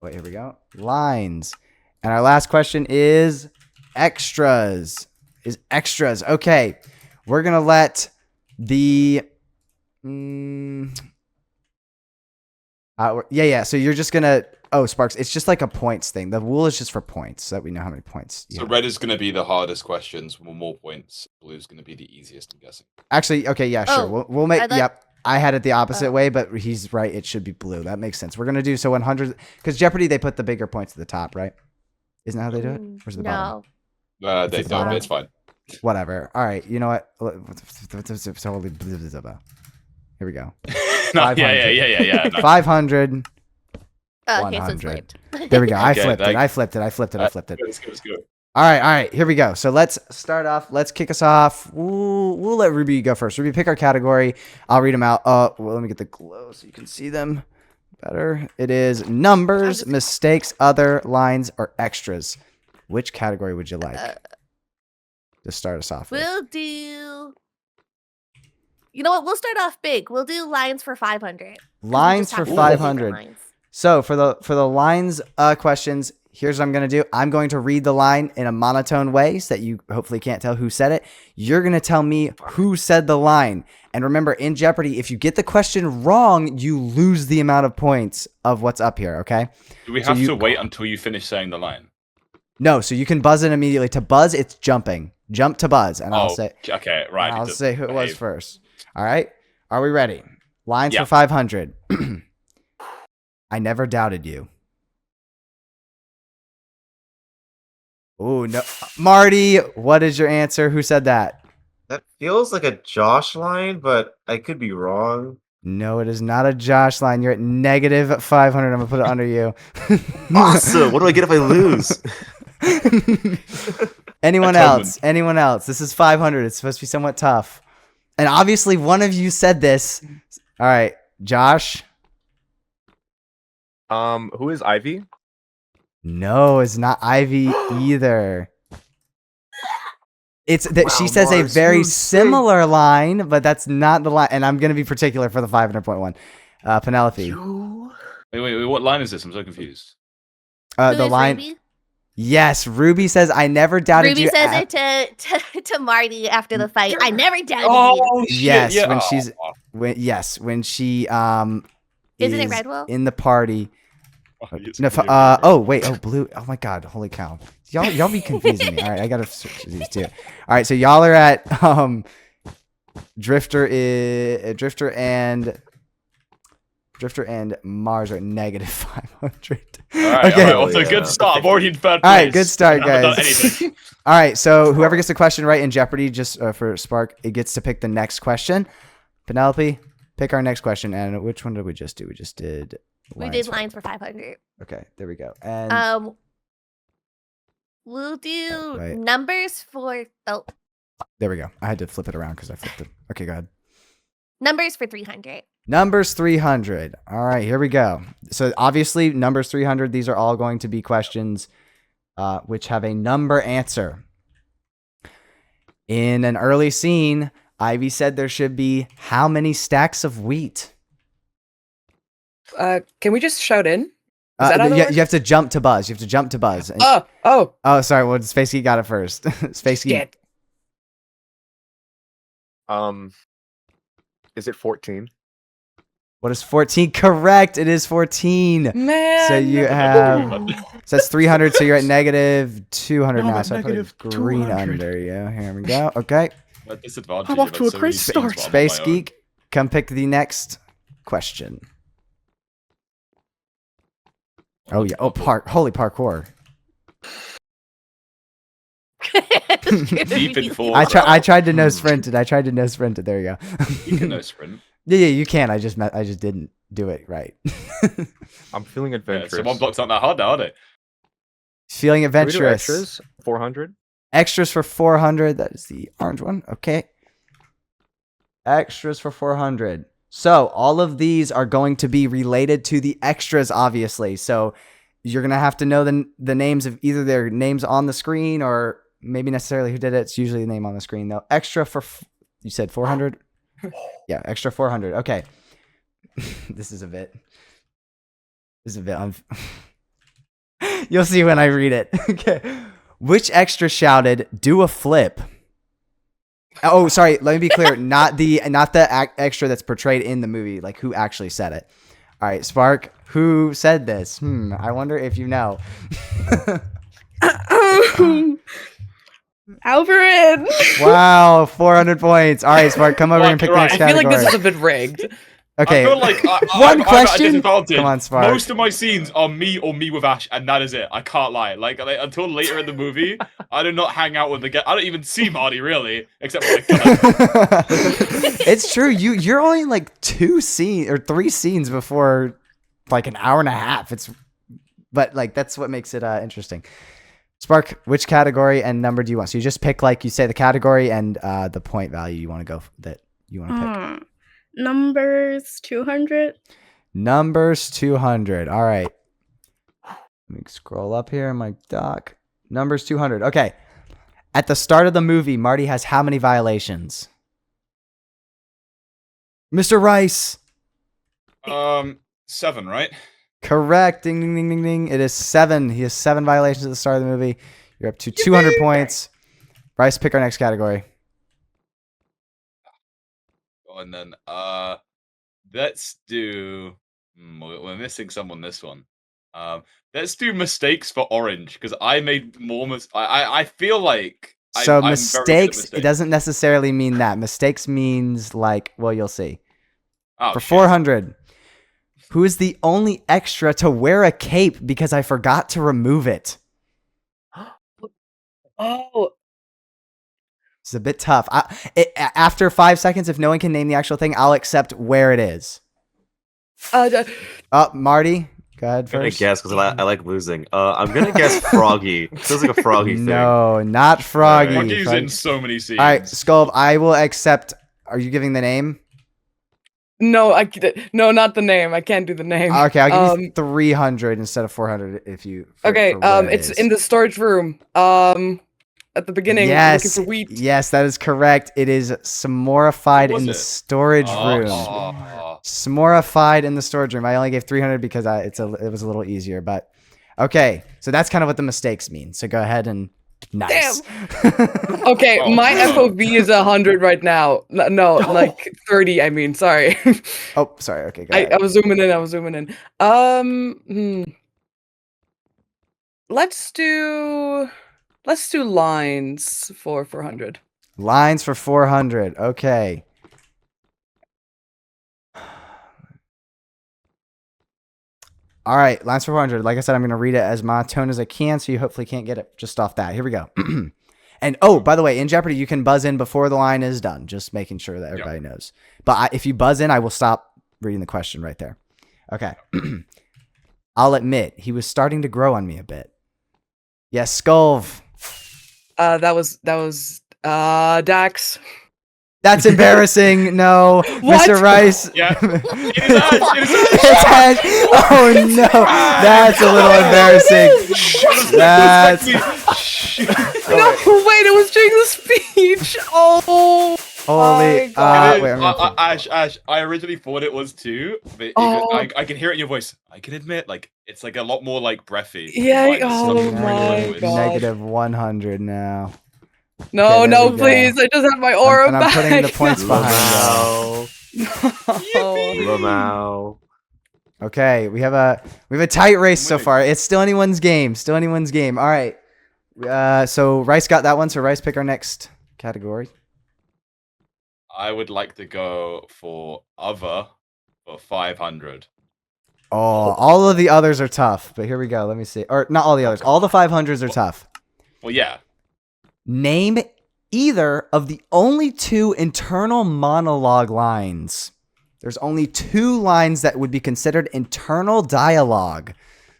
Wait, here we go. Lines. And our last question is extras. Okay. We're going to let the... So you're just going to... Oh, Sparks, it's just like a points thing. The wool is just for points, so that we know how many points. So red is going to be the hardest questions, more points. Blue is going to be the easiest, I'm guessing. Actually, okay, yeah, sure. We'll make... Yep. I had it the opposite way, but he's right. It should be blue. That makes sense. We're going to do 100... Because Jeopardy, they put the bigger points at the top, right? Isn't that how they do it? Or is it the bottom? They don't, but it's fine. Whatever. All right. You know what? Here we go. No, yeah. No. 500. Oh, okay, so 100. There we go. I flipped it. I flipped it. Let's go. All right. Here we go. So let's start off. Let's kick us off. We'll let Ruby go first. Ruby, pick our category. I'll read them out. Well, let me get the glow so you can see them better. It is numbers, mistakes, other, lines, or extras. Which category would you like to start us off with? We'll do... You know what? We'll start off big. We'll do lines for 500. Lines for 500. So for the lines questions, here's what I'm going to do. I'm going to read the line in a monotone way so that you hopefully can't tell who said it. You're going to tell me who said the line. And remember, in Jeopardy, if you get the question wrong, you lose the amount of points of what's up here, okay? Do we have to wait until you finish saying the line? No, so you can buzz in immediately. To buzz, it's jumping. Jump to buzz. And I'll say... Okay, right. I'll say who it was first. All right? Are we ready? Lines for 500. I never doubted you. Oh, no. Marty, what is your answer? Who said that? That feels like a Josh line, but I could be wrong. No, it is not a Josh line. You're at negative 500. I'm gonna put it under you. Awesome. What do I get if I lose? Anyone Atonement. else? Anyone else? This is 500. It's supposed to be somewhat tough. And obviously, one of you said this. All right, Josh. Who is Ivy? No, it's not Ivy either. It's that she Wow, says a Mars, very you similar line, but that's not the line. And I'm gonna be particular for the 500.1. Penelope. Wait. What line is this? I'm so confused. Who The is line. Ruby? Yes, Ruby says, "I never doubted Ruby you." says it to Marty after the fight. I never doubted you. Oh shit! Yes, yeah. when Oh, she's oh, when she Isn't it is Redwell? in the party. it's No, blue. oh wait, blue. Oh my god, holy cow! Y'all be confusing me. All right, I gotta switch these two. All right, so y'all are at Drifter and Mars are at negative 500. All right, Okay. all right, well, it's a good start. I'm already in third place. All right, good start, I haven't done guys. anything. All right, so whoever gets the question right in Jeopardy, just for Spark, it gets to pick the next question. Penelope, pick our next question. And which one did we just do? We just did. We did lines for 500. Okay, there we go. And We'll do wait. numbers for there we go. I had to flip it around because I flipped it. Okay, go ahead. numbers for 300. Numbers 300. All right, here we go. So obviously, numbers 300. These are all going to be questions which have a number answer. In an early scene, Ivy said there should be how many stacks of wheat? Can we just shout in? Is that how that you works? have to jump to buzz. You have to jump to buzz. And- Oh. oh, sorry. Well, Space Geek got it first. Space Geek. Shit. Is it 14? What is 14? Correct. It is 14. Man. So you have. So that's 300. So you're at negative 200 No, I'm now. at So I put a negative green 200. under you. Here we go. Okay. At disadvantage, I'm off I've to had a so great many start. things on Space my own. Geek, come pick the next question. Oh yeah. Oh, holy parkour. Deep in thought. I tried to no sprint it. I tried to no sprint it. There you go. You can no sprint. Yeah, you can. I just didn't do it right. I'm feeling Yeah, adventurous. someone blocks not that hard now, are they? Feeling Can we do adventurous. extras? 400? Extras for 400. That is the orange one. Okay. Extras for 400. So all of these are going to be related to the extras, obviously. So you're going to have to know the names of either their names on the screen or maybe necessarily who did it. It's usually the name on the screen, though. Extra for, you said 400? Yeah, extra 400. Okay. This is a bit. You'll see when I read it. Okay. Which extra shouted, "Do a flip"? Oh, sorry. Let me be clear. Not the extra that's portrayed in the movie. Like who actually said it. All right, Spark. Who said this? I wonder if you know. Alvarin. Wow, 400 points. All right, Spark. Come over and pick the next I feel like category. this is a bit rigged. Okay. I feel like One I'm at a question? disadvantage. Come on, Spark. Most of my scenes are me or me with Ashe, and that is it. I can't lie. Like until later in the movie, I do not hang out with the guy. I don't even see Marty really, except for like. It's true. You're only like 2 scenes or 3 scenes before like an hour and a half. But like that's what makes it interesting. Spark, which category and number do you want? So you just pick like you say the category and the point value you want to go that you want to pick. Numbers 200. Numbers 200. All right. Let me scroll up here in my doc. Numbers 200. Okay. At the start of the movie, Marty has how many violations? Mr. Rice. 7, right? Correct. Ding, ding, ding, ding, ding. It is 7. He has 7 violations at the start of the movie. You're up to 200 points. Rice, pick our next category. Oh, and then let's do. We're missing someone this one. Let's do mistakes for orange because I made more I feel like So I'm very good at mistakes, it doesn't necessarily mean that. Mistakes means like, well, you'll see. Oh, For shit. 400, who is the only extra to wear a cape because I forgot to remove it? Oh. It's a bit tough. After 5 seconds, if no one can name the actual thing, I'll accept where it is. Marty, go ahead I'm gonna first. guess because I like losing. I'm gonna guess Froggy. Feels like a Froggy thing. No, not Froggy. Froggy's in so many scenes. All right, Skullve, I will accept. Are you giving the name? No, no, not the name. I can't do the name. Okay, I'll give you 300 instead of 400 if you. Okay, it's in the storage room. At the beginning, looking for wheat. Yes, that is correct. It is Samorified in the storage room. Oh. Samorified in the storage room. I only gave 300 because it was a little easier. But okay, so that's kind of what the mistakes mean. So go ahead and nice. Damn. Okay, my FOV is 100 right now. No, like 30. I mean, sorry. Oh, sorry. Okay, go ahead. I was zooming in. Let's do lines for 400. Lines for 400. Okay. All right, lines for 400. Like I said, I'm going to read it as monotone as I can, so you hopefully can't get it just off that. Here we go. And oh, by the way, in Jeopardy, you can buzz in before the line is done, just making sure that everybody knows. But if you buzz in, I will stop reading the question right there. Okay. I'll admit, he was starting to grow on me a bit. Yes, Skullve. That was Daxx. That's embarrassing. No, What? Mr. Rice. Yeah. It's Ashe. Oh no, that's a little embarrassing. That's No, wait, it was during the speech. Oh, holy. my God. Wait, I'm gonna Ash, I originally thought it was too, but I can hear it in your voice. I can admit, like, it's like a lot more like breathy. Yeah, Like, oh something my really God. negative 100 now. No, Okay, there no, we go. please. I just have my aura And I'm back. putting the points behind Lamau. Lamau. Okay, we have a tight race so far. It's still anyone's game. Still anyone's game. All right. So Rice got that one. So Rice, pick our next category. I would like to go for other for 500. Oh, all of the others are tough. But here we go. Let me see. Or not all the others. All the 500s are tough. Well, yeah. Name either of the only 2 internal monologue lines. There's only 2 lines that would be considered internal dialogue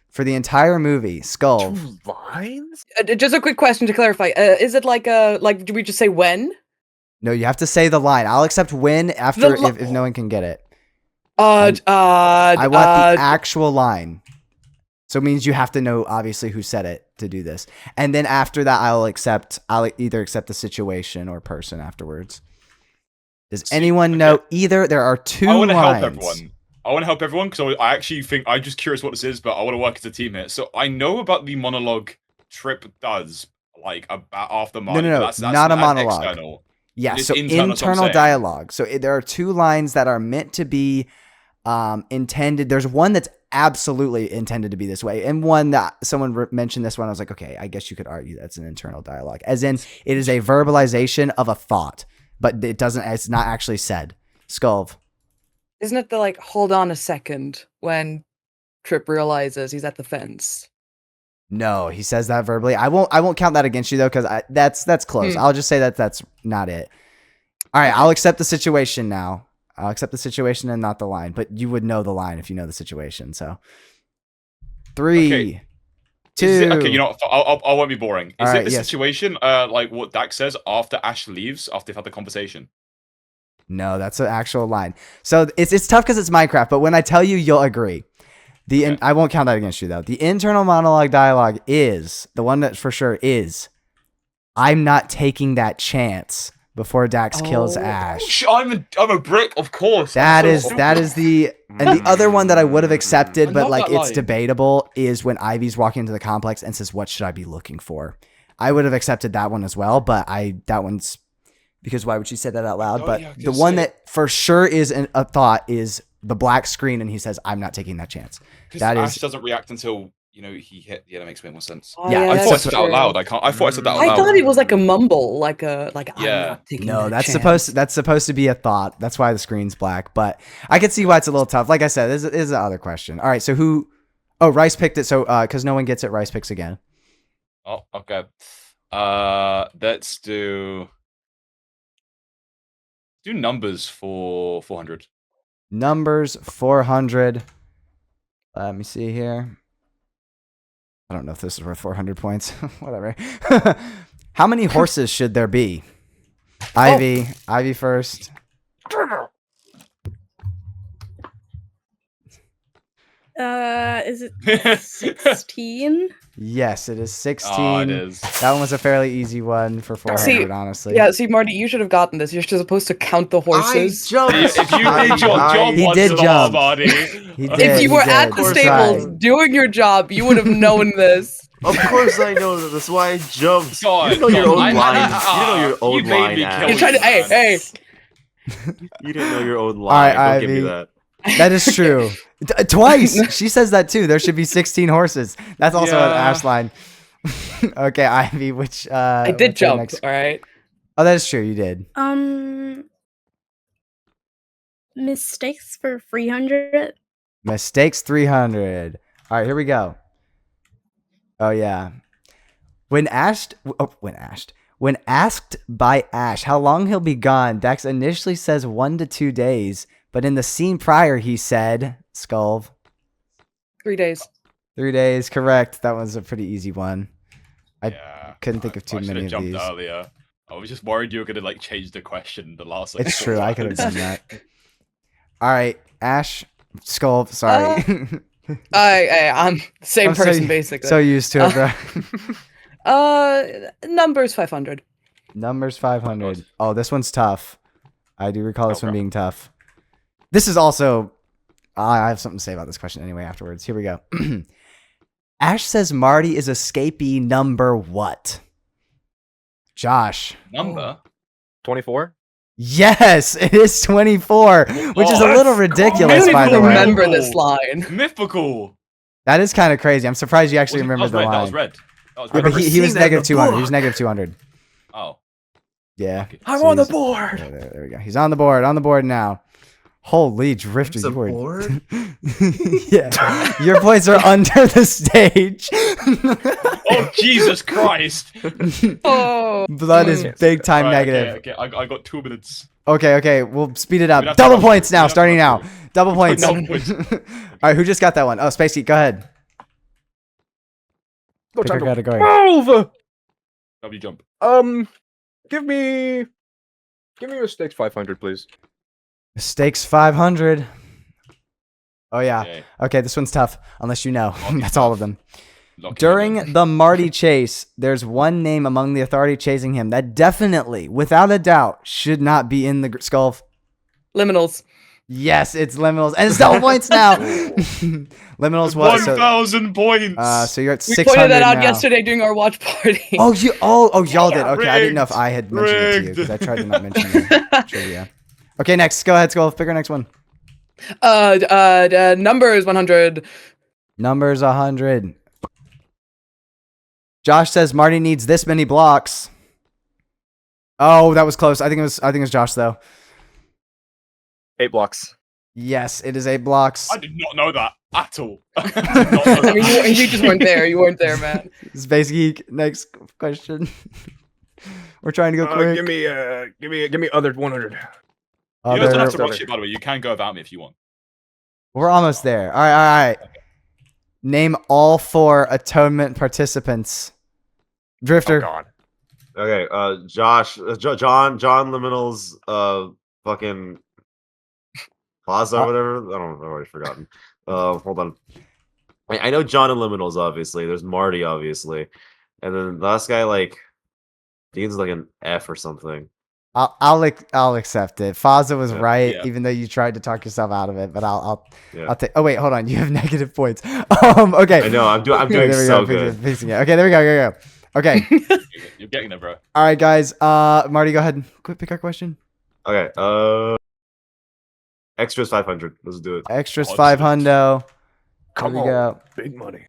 for the entire movie. Skullve. 2 lines? Just a quick question to clarify. Is it like do we just say when? No, you have to say the line. I'll accept when after if no one can get it. I want the actual line. So it means you have to know obviously who said it to do this. And then after that I'll either accept the situation or person afterwards. Does anyone know either? There are 2 lines. I want to help everyone. I want to help everyone because I actually think I'm just curious what this is, but I want to work as a team here. So I know about the monologue Tripp does, like about after Marty. No, That's not a monologue. External. Yeah, It's so internal, that's what I'm internal saying. dialogue. So there are 2 lines that are meant to be intended. There's one that's absolutely intended to be this way, and one that someone mentioned this one. I was like, okay, I guess you could argue that's an internal dialogue, as in it is a verbalization of a thought, but it's not actually said. Skullve. Isn't it the like hold on a second when Tripp realizes he's at the fence? No, he says that verbally. I won't count that against you though, because that's close. I'll just say that's not it. All right, I'll accept the situation now. I'll accept the situation and not the line, but you would know the line if you know the situation. So 3, Okay. 2. Okay, you know, I won't be boring. Is All it right, the yes. situation like what Daxx says after Ashe leaves, after they've had the conversation? No, that's an actual line. So it's tough because it's Minecraft, but when I tell you, you'll agree. I won't count that against you though. The internal monologue dialogue is the one that for sure is, I'm not taking that chance before Daxx kills Ashe. I'm a brick, of course. That is the and the other one that I would have accepted, I but love like that it's line. debatable, is when Ivy's walking into the complex and says, "What should I be looking for?" I would have accepted that one as well, but that one's because why would she say that out loud? Oh, but yeah, I the can one see that for sure is a thought is the black screen, and he says, "I'm not taking that chance." Because That Ashe is doesn't react until he hit. Yeah, that makes way more sense. Oh, Yeah, I that's thought I said true. that out loud. I thought I said that out I loud. thought it was like a mumble, like I'm Yeah. not taking no, that that's chance. supposed to be a thought. That's why the screen's black. But I can see why it's a little tough. Like I said, this is the other question. All right, so who? Oh, Rice picked it. So because no one gets it, Rice picks again. Oh, okay. Let's do. Do numbers for 400. Numbers 400. Let me see here. I don't know if this is worth 400 points. Whatever. How many horses should there be? Ivy. Ivy first. Is it 16? Yes, it is 16. Oh, it is. That one was a fairly easy one for 400, See, honestly. Yeah, see, Marty, you should have gotten this. You're supposed to count the horses. I jumped. If you did your job He once did in a while, jump. Marty. He did. If you he were did. at the He stables tried. doing your job, you would have known this. Of course I know that. That's why I jumped. God, you didn't know your God, own line. You didn't know your you own made line. me Ash. kill You're trying to, man. hey. You didn't know your own right, line. Don't give me Ivy. that. That is true. Twice. She says that too. There should be 16 horses. That's also an Yeah. Ashe line. Okay, Ivy, which I did what's your jump, next- all right? Oh, that is true. You did. Mistakes for 300. Mistakes 300. All right, here we go. Oh yeah. When asked by Ashe how long he'll be gone, Daxx initially says 1 to 2 days, but in the scene prior he said, Skullve, 3 days. 3 days. Correct. That was a pretty easy one. I Yeah, couldn't think of too I should've many of jumped these. earlier. I was just worried you were gonna like change the question in the last. Like, It's couple true. I could have done times. that. All right, Ashe, Skullve. Sorry. I'm the same I'm so- person, basically. So used to it, bro. Numbers 500. Numbers 500. Oh, this one's tough. I do recall this one Okay. being tough. This is also. I have something to say about this question anyway afterwards. Here we go. Ashe says Marty is escapee number what? Josh. Number. 24. Yes, it is 24, which is a Oh, little that's ridiculous, I don't by even the way. remember this line. Mythical. That is kind of crazy. I'm surprised you actually That remembered was the red. line. That was red. That was Yeah, red. but he was seen that in negative the 200. He was book. negative 200. Oh. Yeah. Okay. I'm So on the he's- board. There we go. He's on the board. On the board now. Holy Drifter, There's a you were. board? Yeah. Your points are under the stage. Oh Jesus Christ! Oh. Blood is big time Right, negative. Okay, I got 2 minutes. Okay. We'll speed it We'd up. have to Double run points through. now, We'd have to starting run now. through. Double points. All Double points. right, who just got that one? Oh, Spacey, go ahead. Pick your category. Move. W jump. Give me mistakes 500, please. Stakes 500. Oh, yeah. Okay. Okay, this one's tough, unless you know. Marty's That's all tough. of them. Lock it in. During the Marty chase, there's one name among the authority chasing him that definitely, without a doubt, should not be in the Skullve. Liminals. Yes, it's Liminals. And it's double points now. Liminals what? So, 1,000 points. so you're at We 600 pointed that out now. yesterday during our watch party. Oh, y'all did. Okay, I didn't know if Rigged. I had mentioned it to you because I tried to not mention the trivia. Okay, next. Go ahead, Skull. Pick our next one. Numbers 100. Numbers 100. Josh says Marty needs this many blocks. Oh, that was close. I think it was Josh though. 8 blocks. Yes, it is 8 blocks. I did not know that at all. I did not know I mean, that. you just weren't there. You weren't there, man. Space Geek. Next question. We're trying to go quick. Give me other 100. You guys don't have to Other- rush it, by the way. You can go without me if you want. We're almost there. All right. Name all 4 atonement participants. Drifter. Oh God. Okay, Josh, John Liminal's, fucking Plaza or whatever. I don't know. I've already forgotten. Hold on. I know John and Liminals, obviously. There's Marty, obviously. And then the last guy, like, Dean's like an F or something. I'll accept it. Faza was Yeah. right, Yeah. even though you tried to talk yourself out of it. But I'll Yeah. take. Oh wait, hold on. You have negative points. Okay. I know. I'm doing There we so go. good. Fixing it. Okay, there we go. Here we go. Okay. You're getting there, bro. All right, guys. Marty, go ahead. Quick, pick our question. Okay. Extras 500. Let's do it. Extras Oh, 500. Come There we on. go. Big money.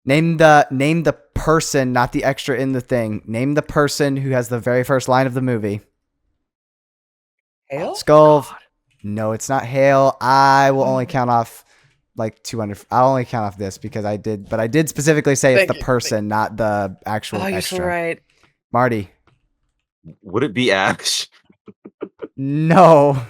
Name the person, not the extra in the thing. Name the person who has the very first line of the movie. Hale? Skull. No, it's not Hale. I will only count off like 200. I'll only count off this because I did specifically say it's Thank the you. person, not the actual Oh, you're so extra. right. Marty. Would it be Ashe? No.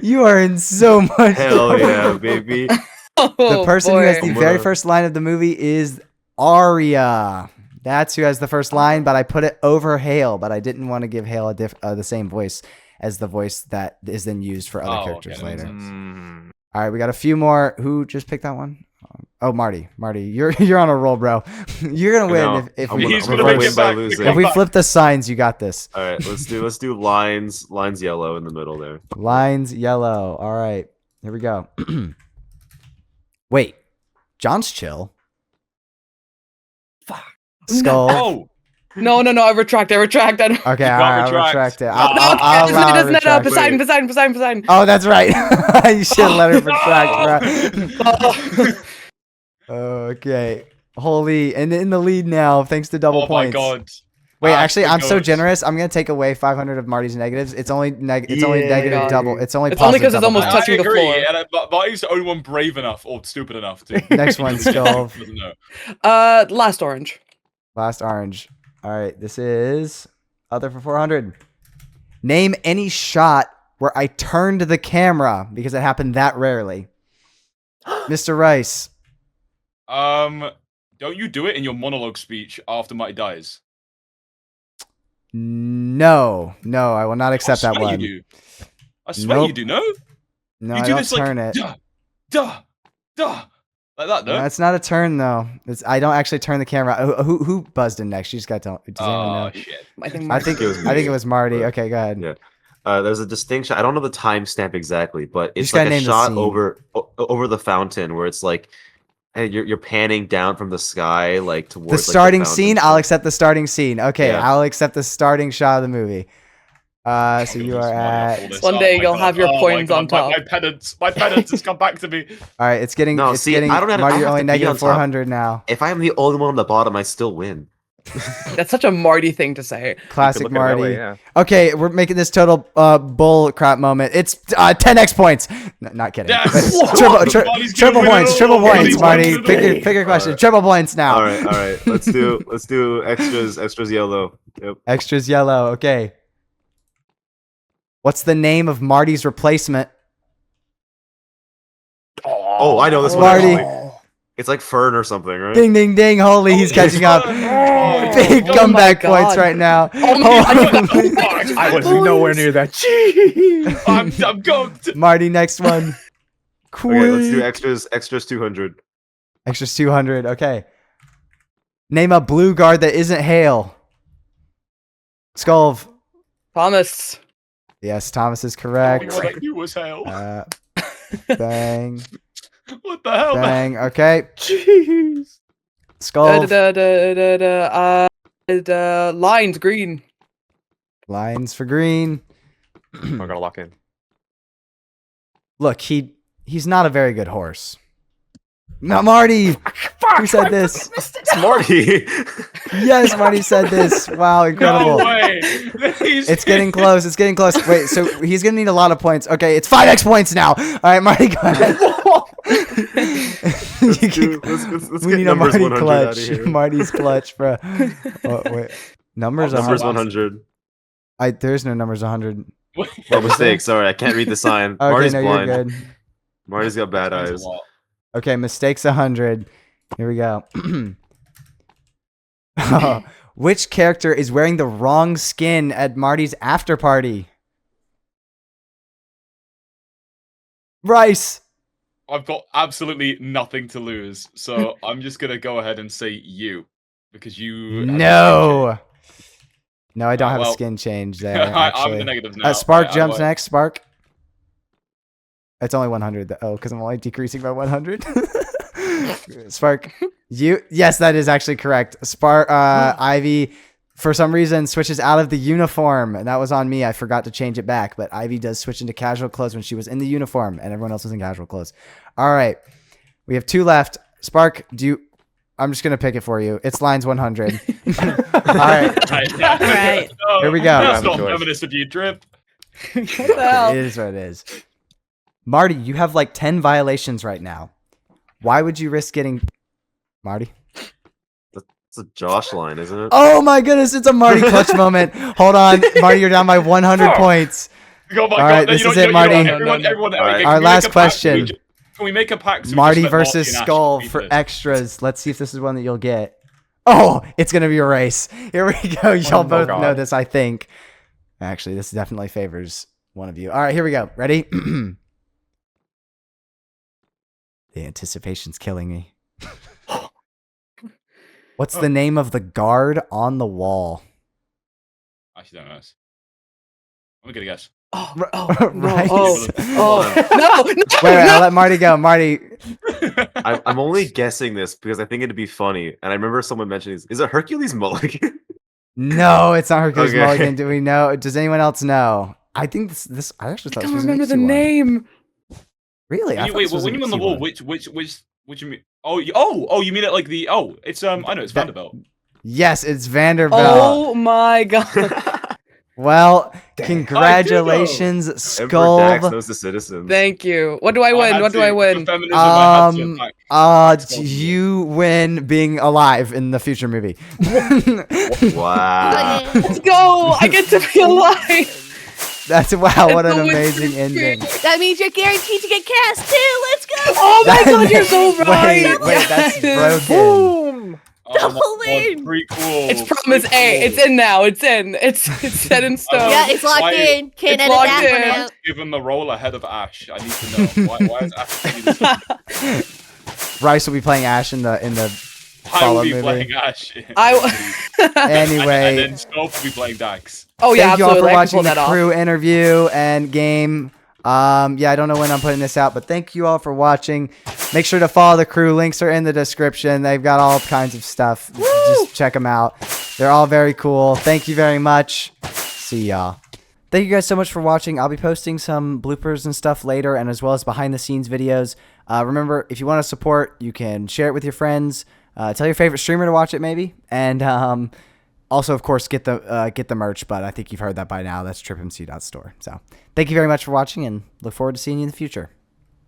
You are in so much Hell trouble. yeah, baby. The person who has the I'm very gonna- first line of the movie is Arya. That's who has the first line, but I put it over Hale, but I didn't want to give Hale the same voice as the voice that is then used for other characters that makes later. sense. All right, we got a few more. Who just picked that one? Oh, Marty. Marty, you're on a roll, bro. You're gonna win if I'm we gonna, He's I'm gonna gonna make win it by back. losing. if we flip the signs. You got this. All right, let's do lines yellow in the middle there. Lines yellow. All right, here we go. Wait, John's chill. Fuck. Skull. Oh, No, I retract. I Okay, can't I'll retract. retract it. No, I'll allow a retract. Poseidon. Oh, that's right. You should have let her retract, bro. Okay. Holy, and in the lead now, thanks to double oh points. my god. Wait, Ash actually, the I'm so goat. generous. I'm gonna take away 500 of Marty's negatives. It's only only Yeah. negative double. It's only It's only positive 'cause it's double almost points. touching I the agree, floor. and Marty's the only one brave enough or stupid enough to. Next one, Skull. Doesn't know. Last orange. Last orange. All right, this is other for 400. Name any shot where I turned the camera because it happened that rarely. Mr. Rice. Don't you do it in your monologue speech after Marty dies? No, I will not accept I that swear one. You do. I swear Nope. you do. No, No, you I do don't this turn like it. duh, like that. No. No, it's not a turn though. I don't actually turn the camera. Who buzzed in next? You just got to. Does anyone know? Shit. I think. I think it was Marty. Okay, go ahead. Yeah. There's a distinction. I don't know the timestamp exactly, but it's just gotta like a name the shot scene. over the fountain where it's like, hey, you're panning down from the sky like towards The like, starting fountain. scene. I'll accept the starting scene. Okay, Yeah. I'll accept the starting shot of the movie. So you are at. One day you'll have your points on top. My penance has come back to me. All right, it's getting. No, it's see, getting. I don't have- I Marty, don't you're have only to be negative on top. 400 now. If I'm the only one on the bottom, I still win. That's such a Marty thing to say. Classic Look at it that Marty. way, yeah. Okay, we're making this total bull crap moment. It's 10x points. Not kidding. Yes! But Marty's triple gonna win points. it Triple all. points, Marty's Marty. gonna win it Pick your question. Alright. Triple points now. All right. Let's do extras yellow. Yep. Extras yellow. Okay. What's the name of Marty's replacement? Oh, I know this one. Marty. Actually. It's like Fern or something, right? Ding, ding, ding. Holy, he's catching up. Big Oh my comeback God. points right now. Oh my Holy- God. I was nowhere near that. Jeez. I'm going to. Marty, next one. Okay, let's do Quick. extras 200. Extras 200. Okay. Name a blue guard that isn't Hale. Skullve. Thomas. Yes, Thomas is correct. What I knew was hell. Bang. What the hell, man? Bang. Okay. Jeez. Skullve. Lines green. Lines for green. I'm gonna lock in. Look, he's not a very good horse. Not Marty. Who said this? It's Marty. Yes, Marty said this. Wow, incredible. No way. It's getting close. It's getting close. Wait, so he's gonna need a lot of points. Okay, it's 5x points now. All right, Marty, go ahead. Let's We get need a numbers Marty 100 out of clutch. here. Marty's clutch, bro. Oh, wait. Numbers Numbers 100. 100. There's no numbers 100. Oh, mistake. Sorry, I can't read the sign. Okay, Marty's no, blind. you're good. Marty's got bad eyes. Okay, mistakes 100. Here we go. Which character is wearing the wrong skin at Marty's after party? Rice. I've got absolutely nothing to lose, so I'm just gonna go ahead and say you, because you. have a No. No, I don't have a well, skin change skin there. change. I'm Actually. the negatives now. Spark I jumps like- next. Spark. It's only 100. Oh, because I'm only decreasing by 100. Spark. Yes, that is actually correct. Spark. Ivy, for some reason, switches out of the uniform, and that was on me. I forgot to change it back, but Ivy does switch into casual clothes when she was in the uniform, and everyone else was in casual clothes. All right, we have 2 left. Spark, I'm just gonna pick it for you. It's lines 100. All right. Right. No, Here we go. That's I have a not choice. feminist of you, Tripp. What the hell? It is what it is. Marty, you have like 10 violations right now. Why would you risk getting Marty? It's a Josh line, isn't it? Oh my goodness, it's a Marty clutch moment. Hold on. Marty, you're down by 100 points. Oh my All right, god! this you is know, it, you know, Marty. Everyone, All right. can Our we make last a pact? question. Can we make a pact? So we Marty just let versus and Ashe Skull compete for this? extras. Let's see if this is one that you'll get. Oh, it's gonna be a race. Here we go. Y'all both know God. this, I think. Actually, this definitely favors one of you. All right, here we go. Ready? The anticipation's killing me. What's the name of the guard on the wall? I actually don't know this. I'm gonna guess. Oh, R- oh, no, Rice. oh, no, Wait, I'll let Marty go. Marty. I'm only guessing this because I think it'd be funny. And I remember someone mentioning, is it Hercules Mulligan? No, it's not Hercules Okay. Mulligan. Do we know? Does anyone else know? I think this. I actually I thought don't this was an remember the easy one. name. Really? I thought Wait, this was when an you on the easy wall, one. which you mean? Oh, you mean it like the? Oh, it's I know it's Vanderbilt. Yes, it's Vanderbilt. Oh my god. Well, Emperor congratulations, Emperor Daxx Skullve. knows the citizens. Thank you. What do I win? What do I win? Feminism, I had to back Skullve. You win being alive in the future movie. Wow. Let's go! I get to be alive. That's wow! What an It's the amazing wizard's ending. That means you're guaranteed to get cast too. Let's go. Oh my That- god, you're so right. Wait, that's Yes. broken. Oh my Double God, win. pretty cool. It's promise A. It's in now. It's in. It's set in stone. Yeah, it's locked Why- in. Can't It's edit locked that in. one out. Given the role ahead of Ashe, I need to know why is Ashe taking this? Rice will be playing Ashe in the I will follow be movie. playing Ashe. Anyway, and then Skullve will be playing Daxx. Oh yeah, thank you all absolutely. for I can pull watching the that off. crew interview and game. Yeah, I don't know when I'm putting this out, but thank you all for watching. Make sure to follow the crew. Links are in the description. They've got all kinds of stuff. Just check them out. They're all very cool. Thank you very much. See y'all. Thank you guys so much for watching. I'll be posting some bloopers and stuff later, and as well as behind the scenes videos. Remember, if you want to support, you can share it with your friends. Tell your favorite streamer to watch it, maybe, and also, of course, get the merch. But I think you've heard that by now. That's TrippMC.store. So, thank you very much for watching, and look forward to seeing you in the future.